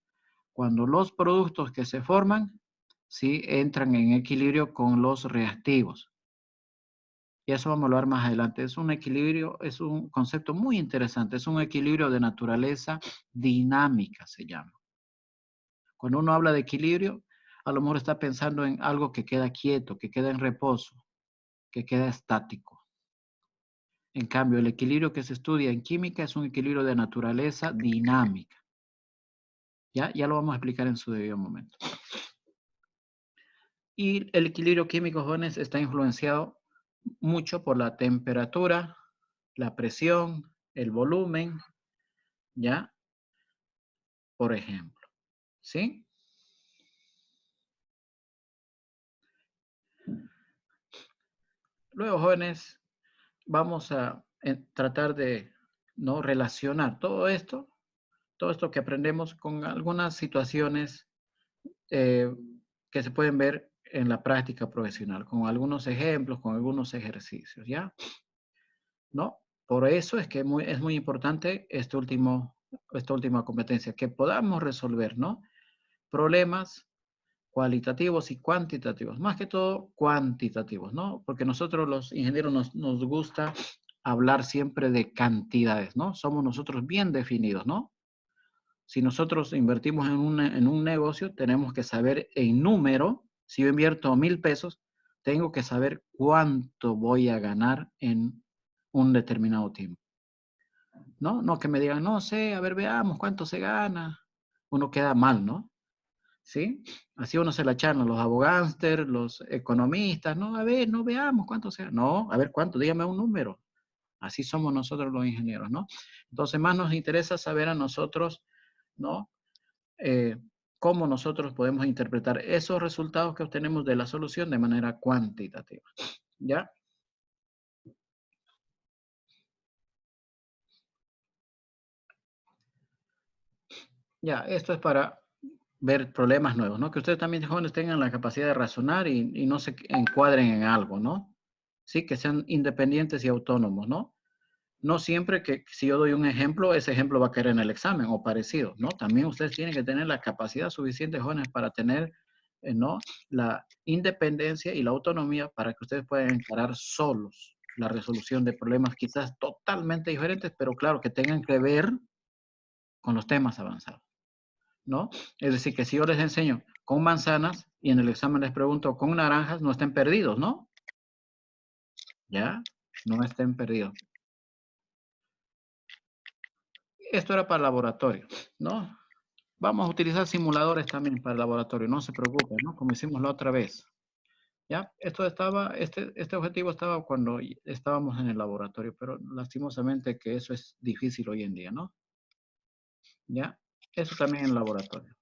Cuando los productos que se forman, ¿sí? Entran en equilibrio con los reactivos. Y eso vamos a hablar más adelante. Es un equilibrio, es un concepto muy interesante. Es un equilibrio de naturaleza dinámica, se llama. Cuando uno habla de equilibrio, a lo mejor está pensando en algo que queda quieto, que queda en reposo, que queda estático. En cambio, el equilibrio que se estudia en química es un equilibrio de naturaleza dinámica. Ya lo vamos a explicar en su debido momento. Y el equilibrio químico, jóvenes, está influenciado mucho por la temperatura, la presión, el volumen, ¿ya? Por ejemplo, ¿sí? Luego, jóvenes, vamos a tratar de no relacionar todo esto que aprendemos con algunas situaciones que se pueden ver en la práctica profesional, con algunos ejemplos, con algunos ejercicios, ¿ya? ¿No? Por eso es que es muy importante esta última competencia, que podamos resolver, ¿no? Problemas cualitativos y cuantitativos, más que todo cuantitativos, ¿no? Porque nosotros los ingenieros nos gusta hablar siempre de cantidades, ¿no? Somos nosotros bien definidos, ¿no? Si nosotros invertimos en un negocio, tenemos que saber en número, si yo invierto 1,000 pesos, tengo que saber cuánto voy a ganar en un determinado tiempo. ¿No? No que me digan, no sé, a ver, veamos cuánto se gana. Uno queda mal, ¿no? ¿Sí? Así uno se la echan los abogánster, los economistas, ¿no? A ver, no veamos cuánto se gana. No, a ver cuánto, dígame un número. Así somos nosotros los ingenieros, ¿no? Entonces más nos interesa saber a nosotros, ¿no? Cómo nosotros podemos interpretar esos resultados que obtenemos de la solución de manera cuantitativa. ¿Ya? Ya, esto es para ver problemas nuevos, ¿no? Que ustedes también, jóvenes, tengan la capacidad de razonar y no se encuadren en algo, ¿no? Sí, que sean independientes y autónomos, ¿no? No siempre que si yo doy un ejemplo, ese ejemplo va a caer en el examen o parecido, ¿no? También ustedes tienen que tener la capacidad suficiente, jóvenes, para tener, ¿no? La independencia y la autonomía para que ustedes puedan encarar solos la resolución de problemas quizás totalmente diferentes, pero claro, que tengan que ver con los temas avanzados, ¿no? Es decir, que si yo les enseño con manzanas y en el examen les pregunto con naranjas, no estén perdidos, ¿no? ¿Ya? No estén perdidos. Esto era para el laboratorio, ¿no? Vamos a utilizar simuladores también para el laboratorio, no se preocupen, ¿no? Como hicimos la otra vez. ¿Ya? Este objetivo estaba cuando estábamos en el laboratorio, pero lastimosamente que eso es difícil hoy en día, ¿no? ¿Ya? Eso también en el laboratorio.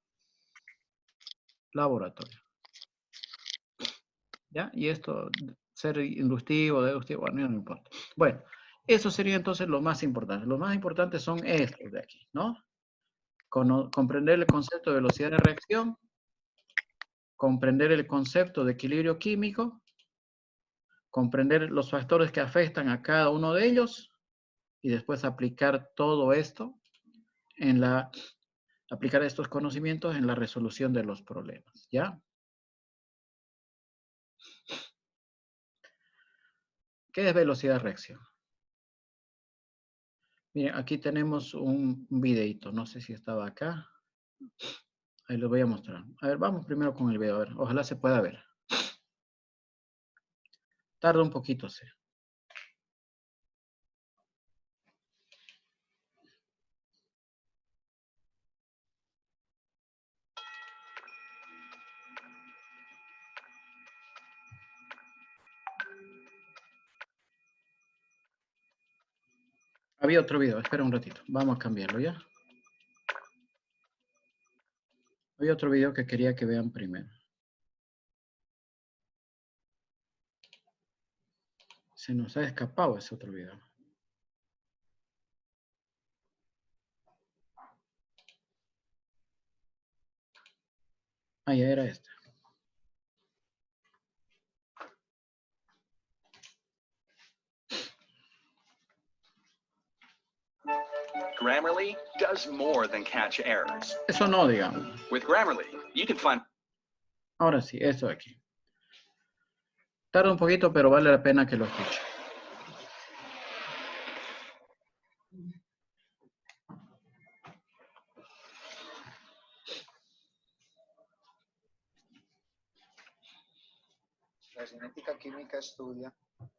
Laboratorio. ¿Ya? Y esto, ser inductivo, deductivo, bueno, no importa. Bueno, eso sería entonces lo más importante. Lo más importante son estos de aquí, ¿no? Comprender el concepto de velocidad de reacción, comprender el concepto de equilibrio químico, comprender los factores que afectan a cada uno de ellos y después aplicar todo esto aplicar estos conocimientos en la resolución de los problemas, ¿ya? ¿Qué es velocidad de reacción? Miren, aquí tenemos un videito, no sé si estaba acá. Ahí lo voy a mostrar. A ver, vamos primero con el video, a ver, ojalá se pueda ver. Tarda un poquito, sí. Había otro video, espera un ratito. Vamos a cambiarlo, ¿ya? Había otro video que quería que vean primero. Se nos ha escapado ese otro video. Ah, ya era este. Grammarly does more than catch errors. Eso no, digamos. With Grammarly, you can find... Ahora sí, esto de aquí. Tarda un poquito, pero vale la pena que lo escuche. La cinética química estudia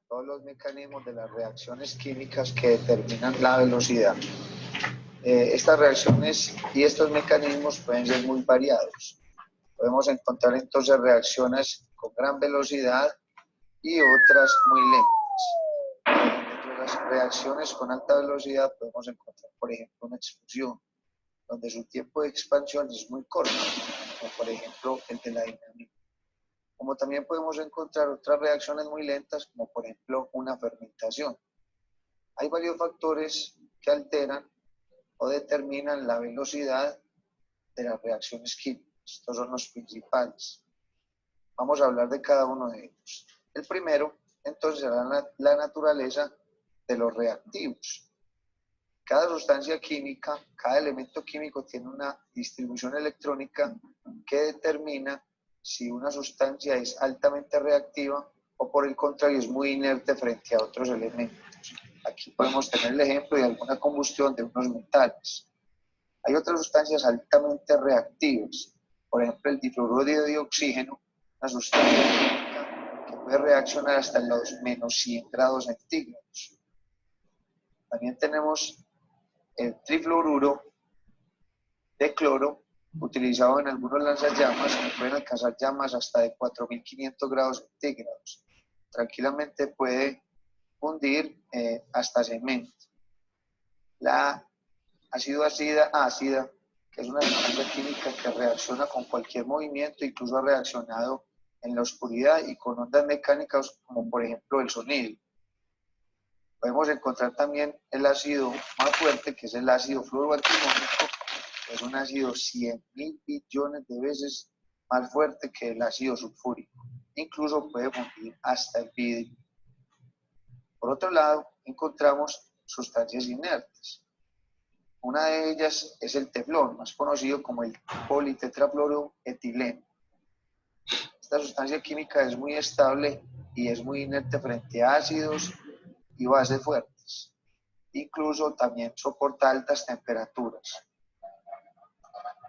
todos los mecanismos de las reacciones químicas que determinan la velocidad. Estas reacciones y estos mecanismos pueden ser muy variados. Podemos encontrar entonces reacciones con gran velocidad y otras muy lentas. Entre las reacciones con alta velocidad podemos encontrar, por ejemplo, una explosión, donde su tiempo de expansión es muy corto, como por ejemplo el de la dinamita. Como también podemos encontrar otras reacciones muy lentas, como por ejemplo una fermentación. Hay varios factores que alteran o determinan la velocidad de las reacciones químicas. Estos son los principales. Vamos a hablar de cada uno de ellos. El primero, entonces, será la naturaleza de los reactivos. Cada sustancia química, cada elemento químico tiene una distribución electrónica que determina si una sustancia es altamente reactiva o por el contrario es muy inerte frente a otros elementos. Aquí podemos tener el ejemplo de alguna combustión de unos metales. Hay otras sustancias altamente reactivas, por ejemplo el difluoruro de oxígeno, una sustancia química que puede reaccionar hasta los menos 100 grados centígrados. También tenemos el trifluoruro de cloro, utilizado en algunos lanzallamas que pueden alcanzar llamas hasta de 4.500 grados centígrados. Tranquilamente puede fundir hasta cemento. La ácido ácida, que es una sustancia química que reacciona con cualquier movimiento, incluso ha reaccionado en la oscuridad y con ondas mecánicas como por ejemplo el sonido. Podemos encontrar también el ácido más fuerte, que es el ácido fluoroantimónico, que es un ácido 100.000 billones de veces más fuerte que el ácido sulfúrico. Incluso puede fundir hasta el vidrio. Por otro lado, encontramos sustancias inertes. Una de ellas es el teflón, más conocido como el politetrafluoroetileno. Esta sustancia química es muy estable y es muy inerte frente a ácidos y bases fuertes. Incluso también soporta altas temperaturas.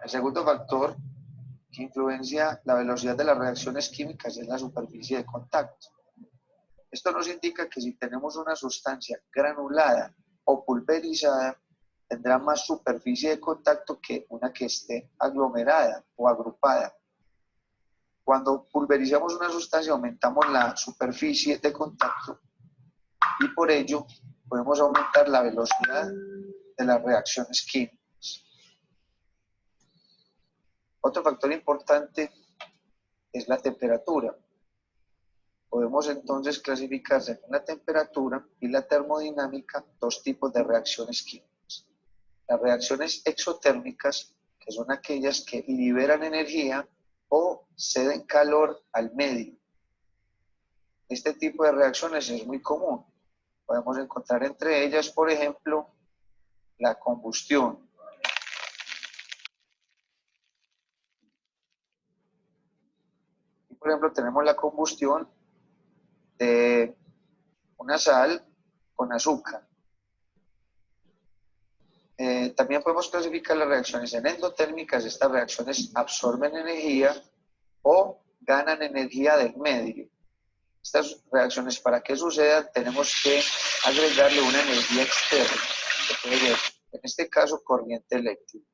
El segundo factor que influencia la velocidad de las reacciones químicas es la superficie de contacto. Esto nos indica que si tenemos una sustancia granulada o pulverizada, tendrá más superficie de contacto que una que esté aglomerada o agrupada. Cuando pulverizamos una sustancia, aumentamos la superficie de contacto y por ello podemos aumentar la velocidad de las reacciones químicas. Otro factor importante es la temperatura. Podemos entonces clasificar según la temperatura y la termodinámica dos tipos de reacciones químicas. Las reacciones exotérmicas, que son aquellas que liberan energía o ceden calor al medio. Este tipo de reacciones es muy común. Podemos encontrar entre ellas, por ejemplo, la combustión. Y, por ejemplo, tenemos la combustión de una sal con azúcar. También podemos clasificar las reacciones en endotérmicas. Estas reacciones absorben energía o ganan energía del medio. Estas reacciones, para que sucedan, tenemos que agregarle una energía externa, que puede ser, en este caso, corriente eléctrica.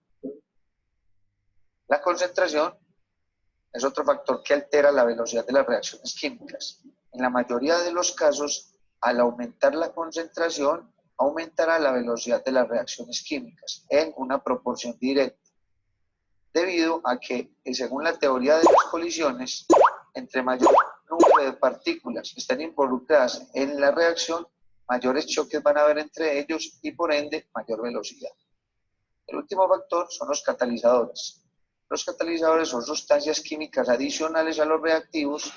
La concentración es otro factor que altera la velocidad de las reacciones químicas. En la mayoría de los casos, al aumentar la concentración, aumentará la velocidad de las reacciones químicas en una proporción directa, debido a que, según la teoría de las colisiones, entre mayor número de partículas estén involucradas en la reacción, mayores choques van a haber entre ellos y por ende mayor velocidad. El último factor son los catalizadores. Los catalizadores son sustancias químicas adicionales a los reactivos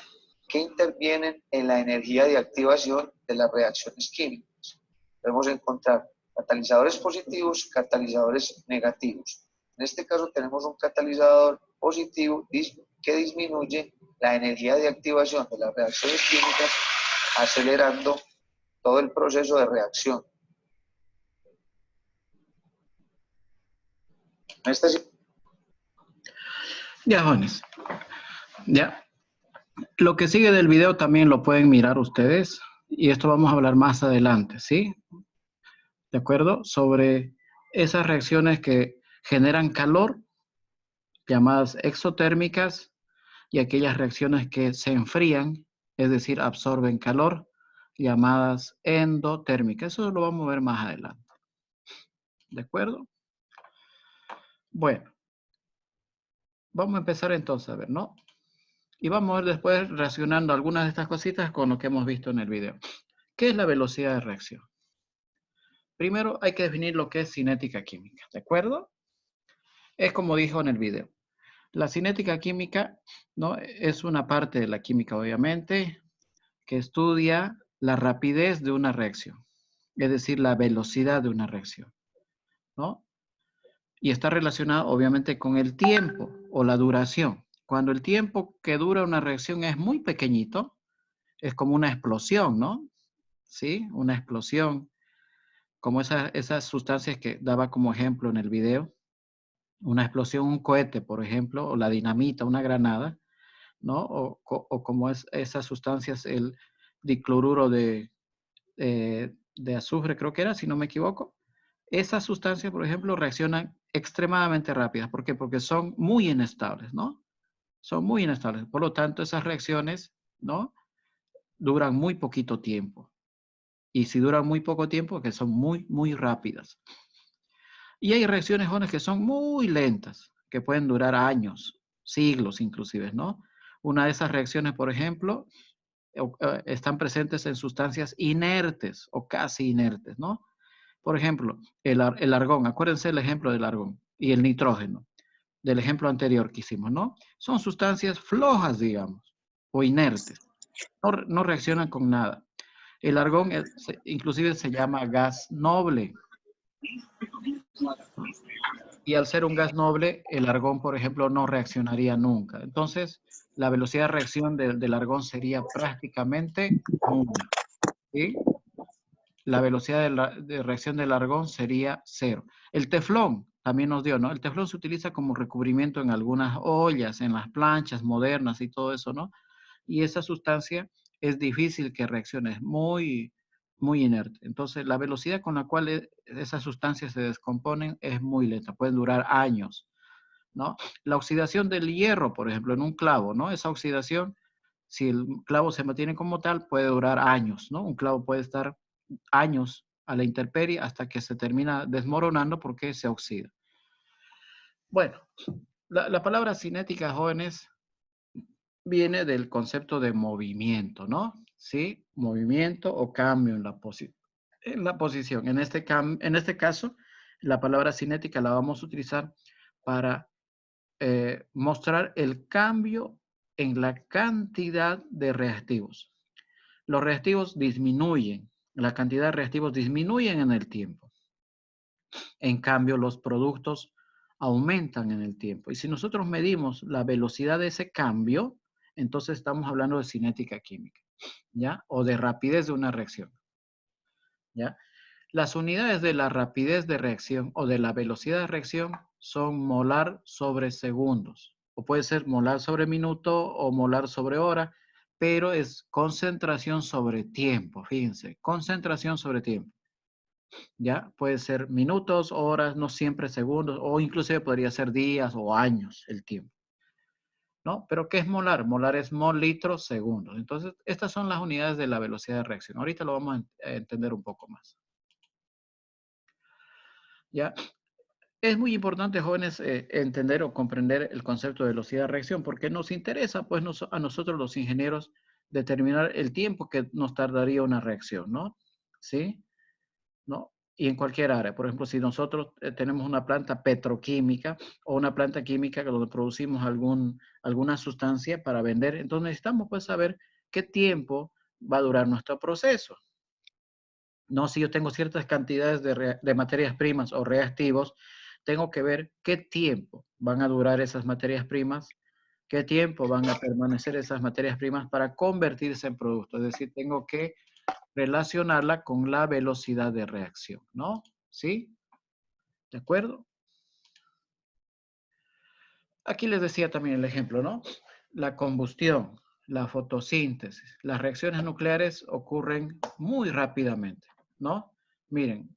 que intervienen en la energía de activación de las reacciones químicas. Podemos encontrar catalizadores positivos, catalizadores negativos. En este caso tenemos un catalizador positivo que disminuye la energía de activación de las reacciones químicas, acelerando todo el proceso de reacción. Ya, jóvenes. Ya. Lo que sigue del video también lo pueden mirar ustedes. Y esto vamos a hablar más adelante, ¿sí? ¿De acuerdo? Sobre esas reacciones que generan calor, llamadas exotérmicas, y aquellas reacciones que se enfrían, es decir, absorben calor, llamadas endotérmicas. Eso lo vamos a ver más adelante. ¿De acuerdo? Bueno. Vamos a empezar entonces a ver, ¿no? Y vamos a ver después relacionando algunas de estas cositas con lo que hemos visto en el video. ¿Qué es la velocidad de reacción? Primero hay que definir lo que es cinética química, ¿de acuerdo? Es como dijo en el video. La cinética química, ¿no?, es una parte de la química, obviamente, que estudia la rapidez de una reacción. es decir, la velocidad de una reacción, ¿no? Y está relacionado obviamente con el tiempo o la duración. Cuando el tiempo que dura una reacción es muy pequeñito, es como una explosión, ¿no? ¿Sí? Una explosión, como esas sustancias que daba como ejemplo en el video. Una explosión, un cohete, por ejemplo, o la dinamita, una granada, ¿no? O como esas sustancias, el dicloruro de azufre, creo que era, si no me equivoco. Esas sustancias, por ejemplo, reaccionan extremadamente rápidas. ¿Por qué? Porque son muy inestables, ¿no? Son muy inestables. Por lo tanto, esas reacciones, ¿no? Duran muy poquito tiempo. Y si duran muy poco tiempo, que son muy, muy rápidas. Y hay reacciones jóvenes que son muy lentas, que pueden durar años, siglos inclusive, ¿no? Una de esas reacciones, por ejemplo, están presentes en sustancias inertes o casi inertes, ¿no? Por ejemplo, el argón, acuérdense el ejemplo del argón y el nitrógeno, del ejemplo anterior que hicimos, ¿no? Son sustancias flojas, digamos, o inertes, no reaccionan con nada. El argón inclusive se llama gas noble. Y al ser un gas noble, el argón, por ejemplo, no reaccionaría nunca. Entonces, la velocidad de reacción del argón sería prácticamente nula, ¿sí? La velocidad de reacción del argón sería cero. El teflón también nos dio, ¿no? El teflón se utiliza como recubrimiento en algunas ollas, en las planchas modernas y todo eso, ¿no? Y esa sustancia es difícil que reaccione, es muy, muy inerte. Entonces, la velocidad con la cual esas sustancias se descomponen es muy lenta, pueden durar años, ¿no? La oxidación del hierro, por ejemplo, en un clavo, ¿no? Esa oxidación, si el clavo se mantiene como tal, puede durar años, ¿no? Un clavo puede estar años a la intemperie hasta que se termina desmoronando porque se oxida. Bueno, la palabra cinética, jóvenes, viene del concepto de movimiento, ¿no? ¿Sí? Movimiento o cambio en la posición. En este caso, la palabra cinética la vamos a utilizar para mostrar el cambio en la cantidad de reactivos. Los reactivos disminuyen, la cantidad de reactivos disminuyen en el tiempo. En cambio, los productos aumentan en el tiempo. Y si nosotros medimos la velocidad de ese cambio, entonces estamos hablando de cinética química, ¿ya? O de rapidez de una reacción, ¿ya? Las unidades de la rapidez de reacción o de la velocidad de reacción son molar sobre segundos. O puede ser molar sobre minuto o molar sobre hora, pero es concentración sobre tiempo, fíjense, concentración sobre tiempo. ¿Ya? Puede ser minutos, horas, no siempre segundos, o inclusive podría ser días o años el tiempo, ¿no? Pero ¿qué es molar? Molar es mol litro segundos. Entonces, estas son las unidades de la velocidad de reacción. Ahorita lo vamos a entender un poco más. ¿Ya? Es muy importante, jóvenes, entender o comprender el concepto de velocidad de reacción, porque nos interesa, pues, a nosotros los ingenieros determinar el tiempo que nos tardaría una reacción, ¿no? ¿Sí? ¿No? Y en cualquier área. Por ejemplo, si nosotros tenemos una planta petroquímica o una planta química donde producimos alguna sustancia para vender, entonces necesitamos pues saber qué tiempo va a durar nuestro proceso. No, si yo tengo ciertas cantidades de materias primas o reactivos, tengo que ver qué tiempo van a durar esas materias primas, qué tiempo van a permanecer esas materias primas para convertirse en productos. Es decir, tengo que relacionarla con la velocidad de reacción, ¿no? ¿Sí? ¿De acuerdo? Aquí les decía también el ejemplo, ¿no? La combustión, la fotosíntesis, las reacciones nucleares ocurren muy rápidamente, ¿no? Miren,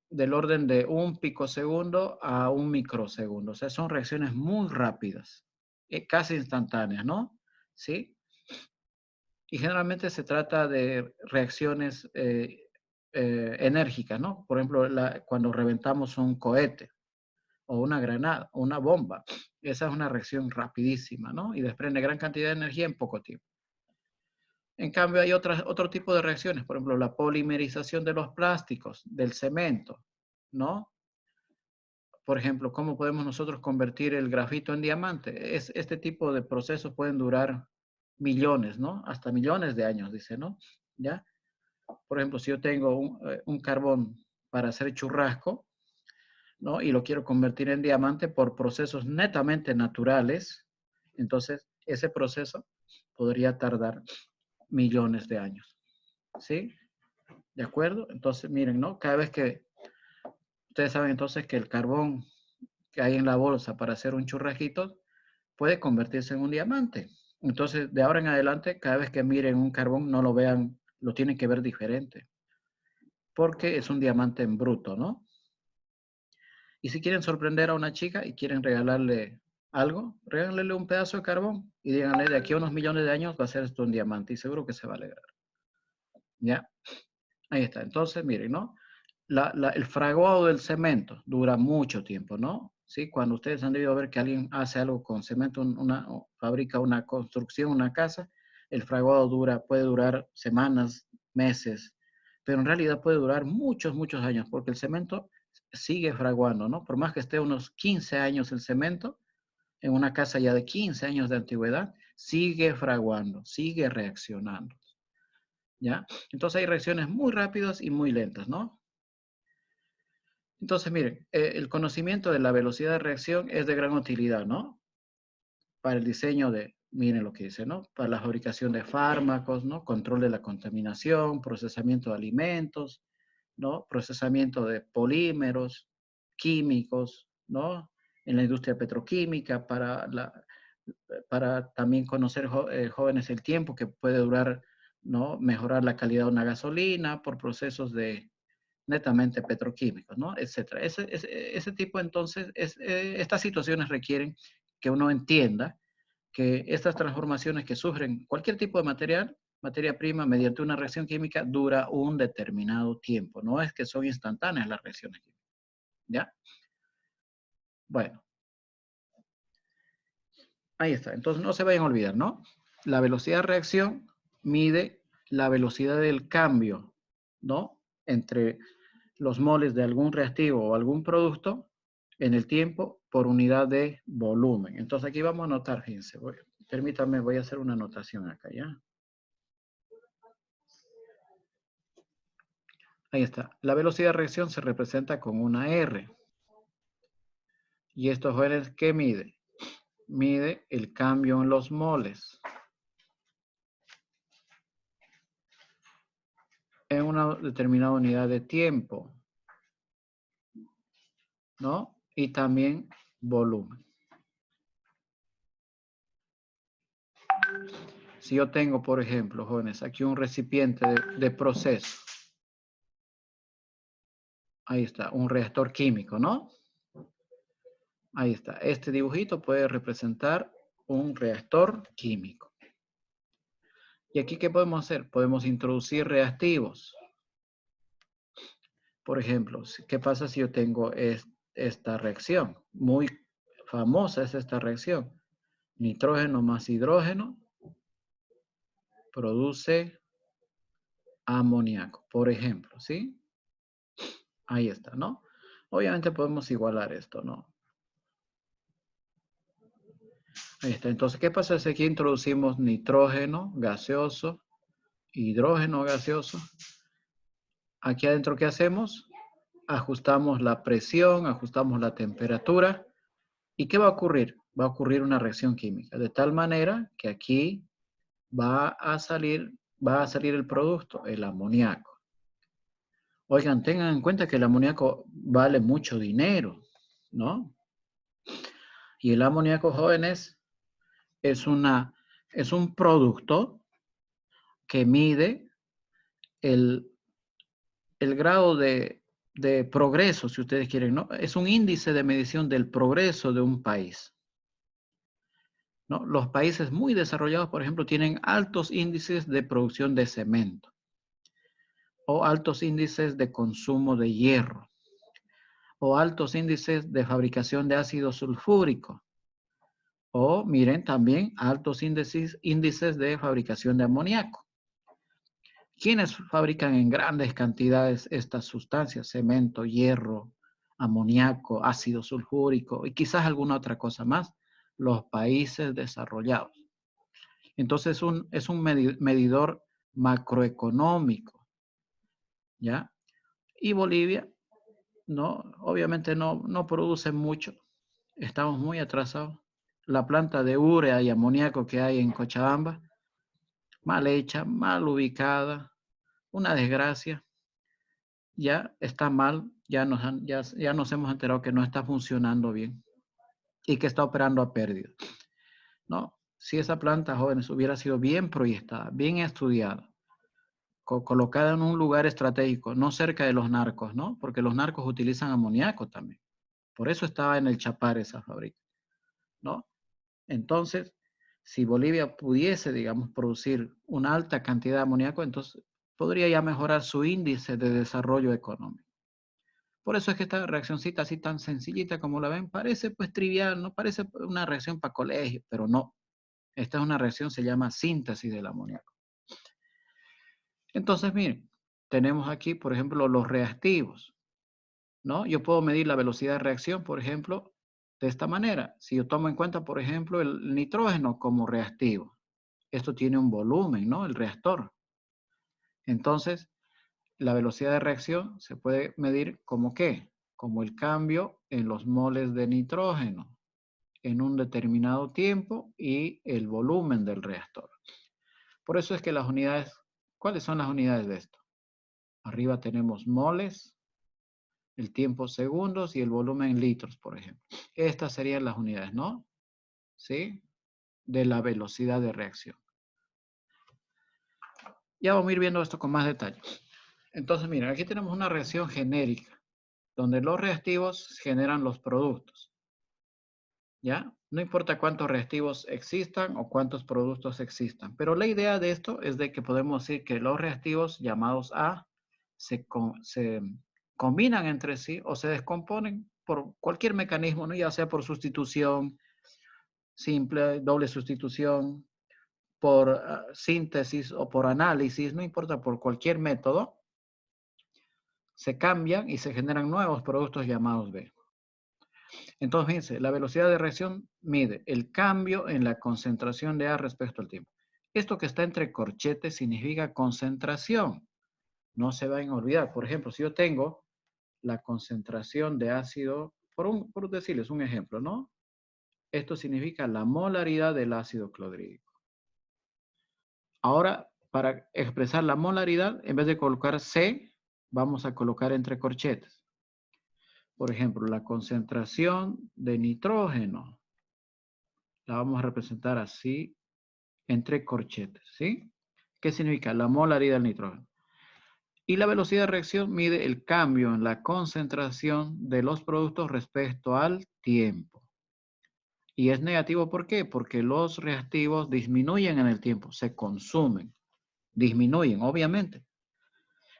del orden de un picosegundo a un microsegundo. O sea, son reacciones muy rápidas, casi instantáneas, ¿no? ¿Sí? Y generalmente se trata de reacciones enérgicas, ¿no? Por ejemplo, cuando reventamos un cohete o una granada o una bomba. Esa es una reacción rapidísima, ¿no? Y desprende gran cantidad de energía en poco tiempo. En cambio, hay otro tipo de reacciones, por ejemplo, la polimerización de los plásticos, del cemento, ¿no? Por ejemplo, ¿cómo podemos nosotros convertir el grafito en diamante? Este tipo de procesos pueden durar millones, ¿no? Hasta millones de años, dice, ¿no? ¿Ya? Por ejemplo, si yo tengo un carbón para hacer churrasco, ¿no? Y lo quiero convertir en diamante por procesos netamente naturales, entonces ese proceso podría tardar millones de años. ¿Sí? ¿De acuerdo? Entonces, miren, ¿no? Cada vez que ustedes saben entonces que el carbón que hay en la bolsa para hacer un churrasquito puede convertirse en un diamante. Entonces, de ahora en adelante, cada vez que miren un carbón, no lo vean, lo tienen que ver diferente. Porque es un diamante en bruto, ¿no? Y si quieren sorprender a una chica y quieren regalarle algo, regálenle un pedazo de carbón y díganle, de aquí a unos millones de años va a ser esto un diamante y seguro que se va a alegrar. ¿Ya? Ahí está. Entonces, miren, ¿no? El fraguado del cemento dura mucho tiempo, ¿no? ¿Sí? Cuando ustedes han debido ver que alguien hace algo con cemento, fabrica una construcción, una casa, el fraguado puede durar semanas, meses, pero en realidad puede durar muchos, muchos años, porque el cemento sigue fraguando, ¿no? Por más que esté unos 15 años el cemento, en una casa ya de 15 años de antigüedad, sigue fraguando, sigue reaccionando, ¿ya? Entonces hay reacciones muy rápidas y muy lentas, ¿no? Entonces, miren, el conocimiento de la velocidad de reacción es de gran utilidad, ¿no? Para el diseño miren lo que dice, ¿no? Para la fabricación de fármacos, ¿no? Control de la contaminación, procesamiento de alimentos, ¿no? Procesamiento de polímeros, químicos, ¿no? En la industria petroquímica, para también conocer jóvenes el tiempo que puede durar, ¿no? Mejorar la calidad de una gasolina por procesos netamente petroquímicos, ¿no? Etcétera. Ese tipo, entonces, estas situaciones requieren que uno entienda que estas transformaciones que sufren cualquier tipo de materia prima, mediante una reacción química, dura un determinado tiempo. No es que son instantáneas las reacciones químicas. ¿Ya? Bueno. Ahí está. Entonces, no se vayan a olvidar, ¿no? La velocidad de reacción mide la velocidad del cambio, ¿no? Entre los moles de algún reactivo o algún producto en el tiempo por unidad de volumen. Entonces aquí vamos a anotar, fíjense. Permítanme, voy a hacer una anotación acá, ¿ya? Ahí está. La velocidad de reacción se representa con una R. ¿Y estos jóvenes qué mide? Mide el cambio en los moles en una determinada unidad de tiempo, ¿no? Y también volumen. Si yo tengo, por ejemplo, jóvenes, aquí un recipiente de proceso. Ahí está, un reactor químico, ¿no? Ahí está. Este dibujito puede representar un reactor químico. ¿Y aquí qué podemos hacer? Podemos introducir reactivos. Por ejemplo, ¿qué pasa si yo tengo esta reacción? Muy famosa es esta reacción. Nitrógeno más hidrógeno produce amoníaco, por ejemplo, ¿sí? Ahí está, ¿no? Obviamente podemos igualar esto, ¿no? Ahí está. Entonces, ¿qué pasa si aquí introducimos nitrógeno gaseoso, hidrógeno gaseoso? Aquí adentro, ¿qué hacemos? Ajustamos la presión, ajustamos la temperatura. ¿Y qué va a ocurrir? Va a ocurrir una reacción química, de tal manera que aquí va a salir el producto, el amoníaco. Oigan, tengan en cuenta que el amoníaco vale mucho dinero, ¿no? Y el amoníaco, jóvenes, es un producto que mide el grado de progreso, si ustedes quieren, ¿no? Es un índice de medición del progreso de un país, ¿no? Los países muy desarrollados, por ejemplo, tienen altos índices de producción de cemento o altos índices de consumo de hierro o altos índices de fabricación de ácido sulfúrico o, miren, también altos índices de fabricación de amoníaco. ¿Quiénes fabrican en grandes cantidades estas sustancias? Cemento, hierro, amoníaco, ácido sulfúrico y quizás alguna otra cosa más. Los países desarrollados. Entonces es un medidor macroeconómico, ¿ya? Y Bolivia, no, obviamente no produce mucho. Estamos muy atrasados. La planta de urea y amoníaco que hay en Cochabamba, mal hecha, mal ubicada, una desgracia. Ya está mal, ya nos hemos enterado que no está funcionando bien y que está operando a pérdida. ¿No? Si esa planta, jóvenes, hubiera sido bien proyectada, bien estudiada, colocada en un lugar estratégico, no cerca de los narcos, ¿no? Porque los narcos utilizan amoníaco también. Por eso estaba en el Chapar esa fábrica, ¿no? Entonces, si Bolivia pudiese, digamos, producir una alta cantidad de amoníaco, entonces podría ya mejorar su índice de desarrollo económico. Por eso es que esta reaccioncita así tan sencillita como la ven, parece pues trivial, no parece una reacción para colegio, pero no. Esta es una reacción, se llama síntesis del amoníaco. Entonces, miren, tenemos aquí, por ejemplo, los reactivos, ¿no? Yo puedo medir la velocidad de reacción, por ejemplo, de esta manera. Si yo tomo en cuenta, por ejemplo, el nitrógeno como reactivo. Esto tiene un volumen, ¿no? El reactor. Entonces, la velocidad de reacción se puede medir como ¿qué? Como el cambio en los moles de nitrógeno en un determinado tiempo y el volumen del reactor. Por eso es que las unidades, ¿cuáles son las unidades de esto? Arriba tenemos moles, el tiempo segundos y el volumen litros, por ejemplo. Estas serían las unidades, ¿no? ¿Sí? De la velocidad de reacción. Ya vamos a ir viendo esto con más detalle. Entonces, miren, aquí tenemos una reacción genérica, donde los reactivos generan los productos. ¿Ya? No importa cuántos reactivos existan o cuántos productos existan. Pero la idea de esto es de que podemos decir que los reactivos llamados A se combinan entre sí o se descomponen por cualquier mecanismo, ¿no? Ya sea por sustitución simple, doble sustitución, por síntesis o por análisis, no importa, por cualquier método, se cambian y se generan nuevos productos llamados B. Entonces, fíjense, la velocidad de reacción mide el cambio en la concentración de A respecto al tiempo. Esto que está entre corchetes significa concentración. No se vayan a olvidar. Por ejemplo, si yo tengo la concentración de ácido, por decirles un ejemplo, ¿no? Esto significa la molaridad del ácido clorhídrico. Ahora, para expresar la molaridad, en vez de colocar C, vamos a colocar entre corchetes. Por ejemplo, la concentración de nitrógeno la vamos a representar así entre corchetes, ¿sí? ¿Qué significa? La molaridad del nitrógeno. Y la velocidad de reacción mide el cambio en la concentración de los productos respecto al tiempo. Y es negativo, ¿por qué? Porque los reactivos disminuyen en el tiempo, se consumen, disminuyen, obviamente.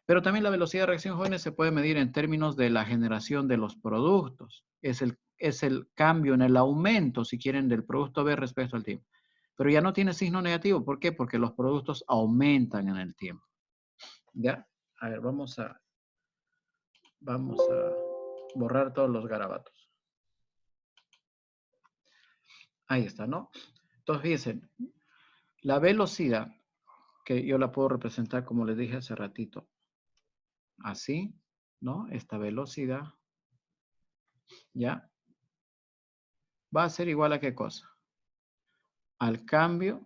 Pero también la velocidad de reacción, jóvenes, se puede medir en términos de la generación de los productos. Es el cambio en el aumento, si quieren, del producto B respecto al tiempo. Pero ya no tiene signo negativo. ¿Por qué? Porque los productos aumentan en el tiempo. ¿Ya? A ver, vamos a borrar todos los garabatos. Ahí está, ¿no? Entonces, fíjense, la velocidad, que yo la puedo representar como les dije hace ratito, así, ¿no? Esta velocidad, ¿ya? Va a ser igual a ¿qué cosa? Al cambio.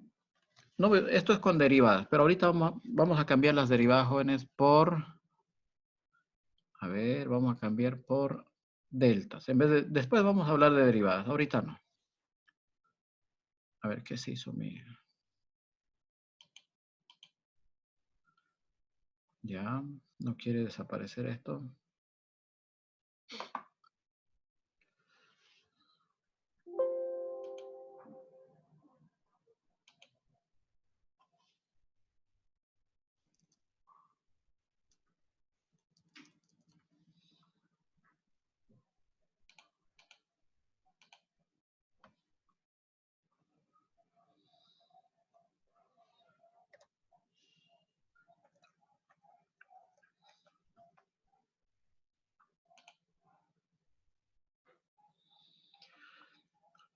No, esto es con derivadas, pero ahorita vamos a cambiar las derivadas, jóvenes, por... A ver, vamos a cambiar por deltas. Después vamos a hablar de derivadas, ahorita no. A ver, ¿qué se hizo mi...? Ya, no quiere desaparecer esto.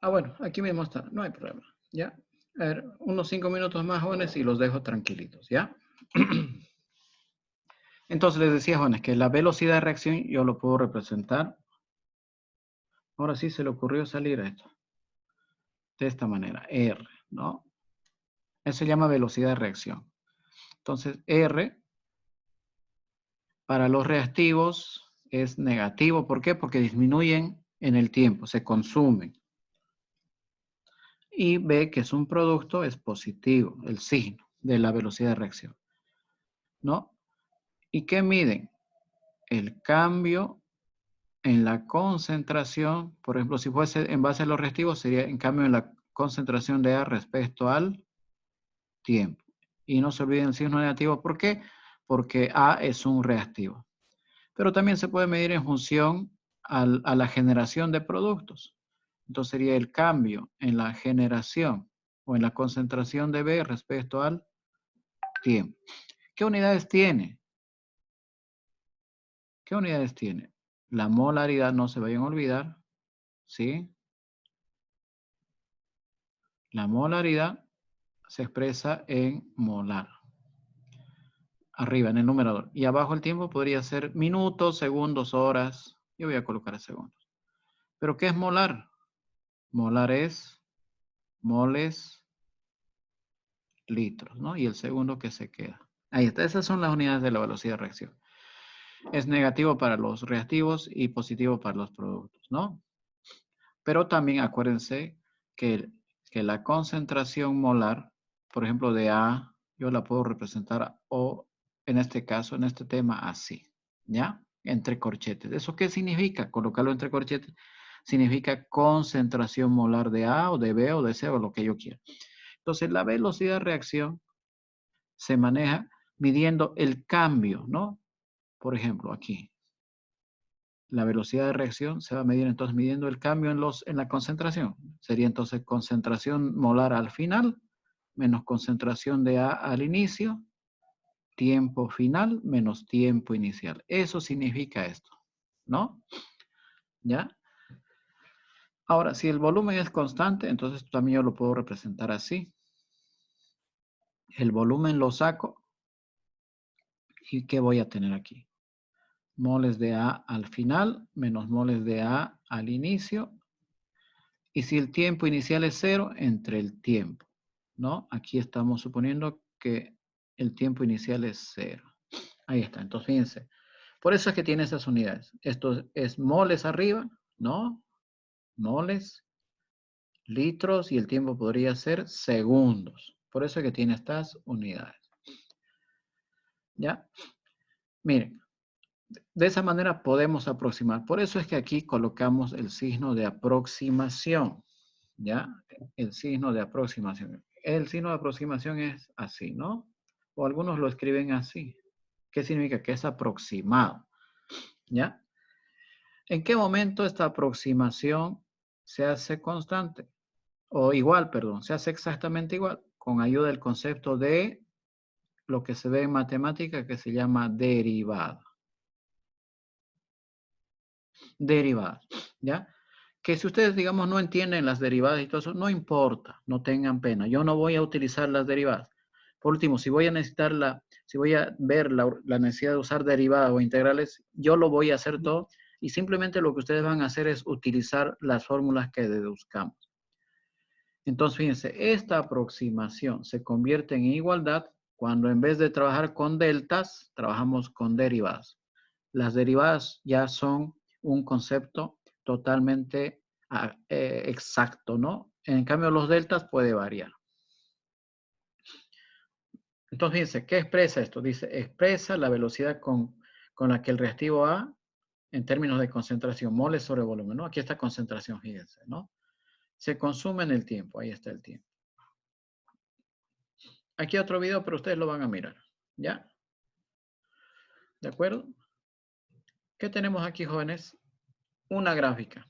Ah, bueno, aquí mismo está, no hay problema, ¿ya? A ver, unos 5 minutos más, jóvenes, y los dejo tranquilitos, ¿ya? Entonces les decía, jóvenes, que la velocidad de reacción yo lo puedo representar. Ahora sí se le ocurrió salir a esto. De esta manera, R, ¿no? Eso se llama velocidad de reacción. Entonces, R para los reactivos es negativo. ¿Por qué? Porque disminuyen en el tiempo, se consumen. Y B, que es un producto, es positivo, el signo de la velocidad de reacción, ¿no? ¿Y qué miden? El cambio en la concentración, por ejemplo, si fuese en base a los reactivos, sería en cambio en la concentración de A respecto al tiempo. Y no se olviden el signo negativo, ¿por qué? Porque A es un reactivo. Pero también se puede medir en función a la generación de productos. Entonces sería el cambio en la generación o en la concentración de B respecto al tiempo. ¿Qué unidades tiene? ¿Qué unidades tiene? La molaridad, no se vayan a olvidar, ¿sí? La molaridad se expresa en molar. Arriba, en el numerador. Y abajo el tiempo podría ser minutos, segundos, horas. Yo voy a colocar segundos. ¿Pero qué es molar? Molar es moles, litros, ¿no? Y el segundo que se queda. Ahí está. Esas son las unidades de la velocidad de reacción. Es negativo para los reactivos y positivo para los productos, ¿no? Pero también acuérdense que la concentración molar, por ejemplo, de A, yo la puedo representar o en este caso, en este tema, así, ¿ya? Entre corchetes. ¿Eso qué significa? Colocarlo entre corchetes significa concentración molar de A o de B o de C o lo que yo quiera. Entonces, la velocidad de reacción se maneja midiendo el cambio, ¿no? Por ejemplo, aquí. La velocidad de reacción se va a medir entonces midiendo el cambio en la concentración. Sería entonces concentración molar al final, menos concentración de A al inicio, tiempo final menos tiempo inicial. Eso significa esto, ¿no? ¿Ya? Ahora, si el volumen es constante, entonces también yo lo puedo representar así. El volumen lo saco. ¿Y qué voy a tener aquí? Moles de A al final menos moles de A al inicio. Y si el tiempo inicial es 0, entre el tiempo, ¿no? Aquí estamos suponiendo que el tiempo inicial es 0. Ahí está. Entonces, fíjense. Por eso es que tiene esas unidades. Esto es moles arriba, ¿no? Moles, litros y el tiempo podría ser segundos. Por eso es que tiene estas unidades. ¿Ya? Miren. De esa manera podemos aproximar. Por eso es que aquí colocamos el signo de aproximación. ¿Ya? El signo de aproximación. El signo de aproximación es así, ¿no? O algunos lo escriben así. ¿Qué significa? Que es aproximado. ¿Ya? ¿En qué momento esta aproximación se hace constante? O igual, perdón, se hace exactamente igual, con ayuda del concepto de lo que se ve en matemática que se llama derivada. Derivadas, ¿ya? Que si ustedes, digamos, no entienden las derivadas y todo eso, no importa, no tengan pena. Yo no voy a utilizar las derivadas. Por último, si voy a necesitar si voy a ver la necesidad de usar derivadas o integrales, yo lo voy a hacer todo y simplemente lo que ustedes van a hacer es utilizar las fórmulas que deduzcamos. Entonces, fíjense, esta aproximación se convierte en igualdad cuando en vez de trabajar con deltas, trabajamos con derivadas. Las derivadas ya son un concepto totalmente exacto, ¿no? En cambio, los deltas puede variar. Entonces, fíjense, ¿qué expresa esto? Dice, expresa la velocidad con la que el reactivo A, en términos de concentración, moles sobre volumen, ¿no? Aquí está concentración, fíjense, ¿no? Se consume en el tiempo, ahí está el tiempo. Aquí otro video, pero ustedes lo van a mirar, ¿ya? ¿De acuerdo? ¿Qué tenemos aquí, jóvenes? Una gráfica.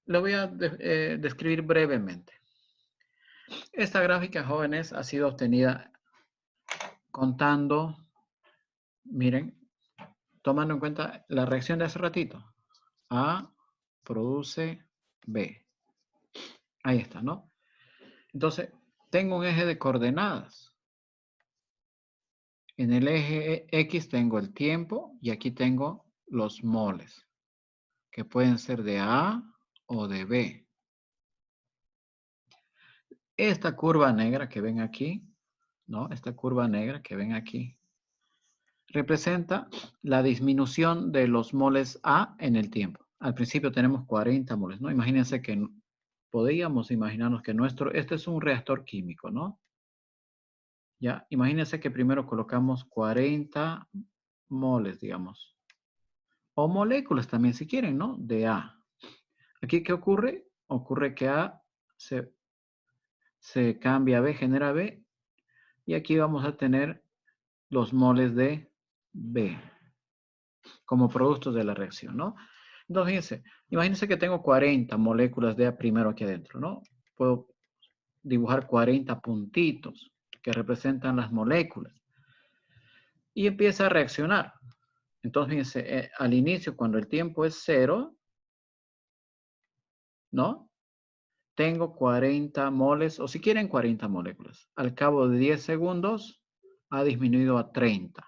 Lo voy a describir brevemente. Esta gráfica, jóvenes, ha sido obtenida contando, miren, tomando en cuenta la reacción de hace ratito. A produce B. Ahí está, ¿no? Entonces, tengo un eje de coordenadas. En el eje X tengo el tiempo y aquí tengo los moles, que pueden ser de A o de B. Esta curva negra que ven aquí, ¿no? Esta curva negra que ven aquí, representa la disminución de los moles A en el tiempo. Al principio tenemos 40 moles, ¿no? Imagínense que podríamos imaginarnos que este es un reactor químico, ¿no? Ya, imagínense que primero colocamos 40 moles, digamos. O moléculas también si quieren, ¿no? De A. Aquí, ¿qué ocurre? Ocurre que A se cambia a B, genera B. Y aquí vamos a tener los moles de B como productos de la reacción, ¿no? Entonces, fíjense, imagínense que tengo 40 moléculas de A primero aquí adentro, ¿no? Puedo dibujar 40 puntitos que representan las moléculas. Y empieza a reaccionar. Entonces, fíjense, al inicio, cuando el tiempo es 0, ¿no? Tengo 40 moles, o si quieren 40 moléculas. Al cabo de 10 segundos, ha disminuido a 30.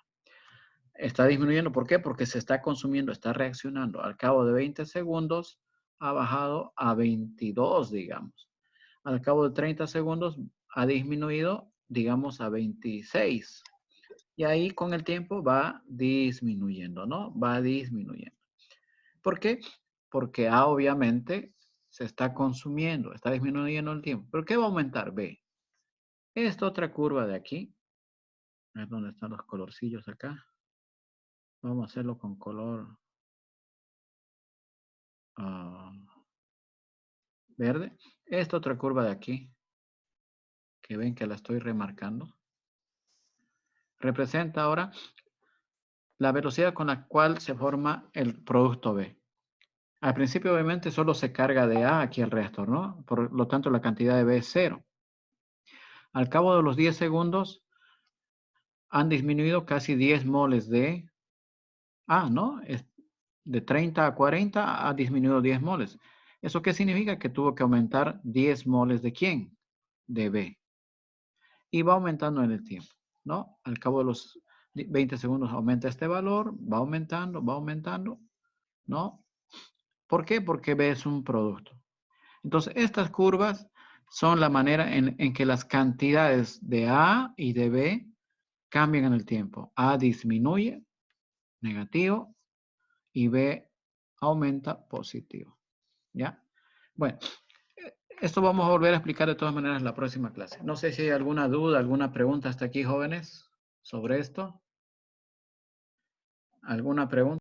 Está disminuyendo, ¿por qué? Porque se está consumiendo, está reaccionando. Al cabo de 20 segundos, ha bajado a 22, digamos. Al cabo de 30 segundos, ha disminuido, digamos, a 26. Y ahí con el tiempo va disminuyendo, ¿no? Va disminuyendo. ¿Por qué? Porque A obviamente se está consumiendo, está disminuyendo el tiempo. ¿Pero qué va a aumentar? B. Esta otra curva de aquí, es donde están los colorcillos acá. Vamos a hacerlo con color verde. Esta otra curva de aquí, que ven que la estoy remarcando, representa ahora la velocidad con la cual se forma el producto B. Al principio, obviamente, solo se carga de A aquí el reactor, ¿no? Por lo tanto, la cantidad de B es 0. Al cabo de los 10 segundos, han disminuido casi 10 moles de A, ¿no? De 30 a 40 ha disminuido 10 moles. ¿Eso qué significa? Que tuvo que aumentar 10 moles de ¿quién? De B. Y va aumentando en el tiempo, ¿no? Al cabo de los 20 segundos aumenta este valor, va aumentando, ¿no? ¿Por qué? Porque B es un producto. Entonces, estas curvas son la manera en que las cantidades de A y de B cambian en el tiempo. A disminuye, negativo, y B aumenta, positivo. ¿Ya? Bueno, esto vamos a volver a explicar de todas maneras en la próxima clase. No sé si hay alguna duda, alguna pregunta hasta aquí, jóvenes, sobre esto. ¿Alguna pregunta?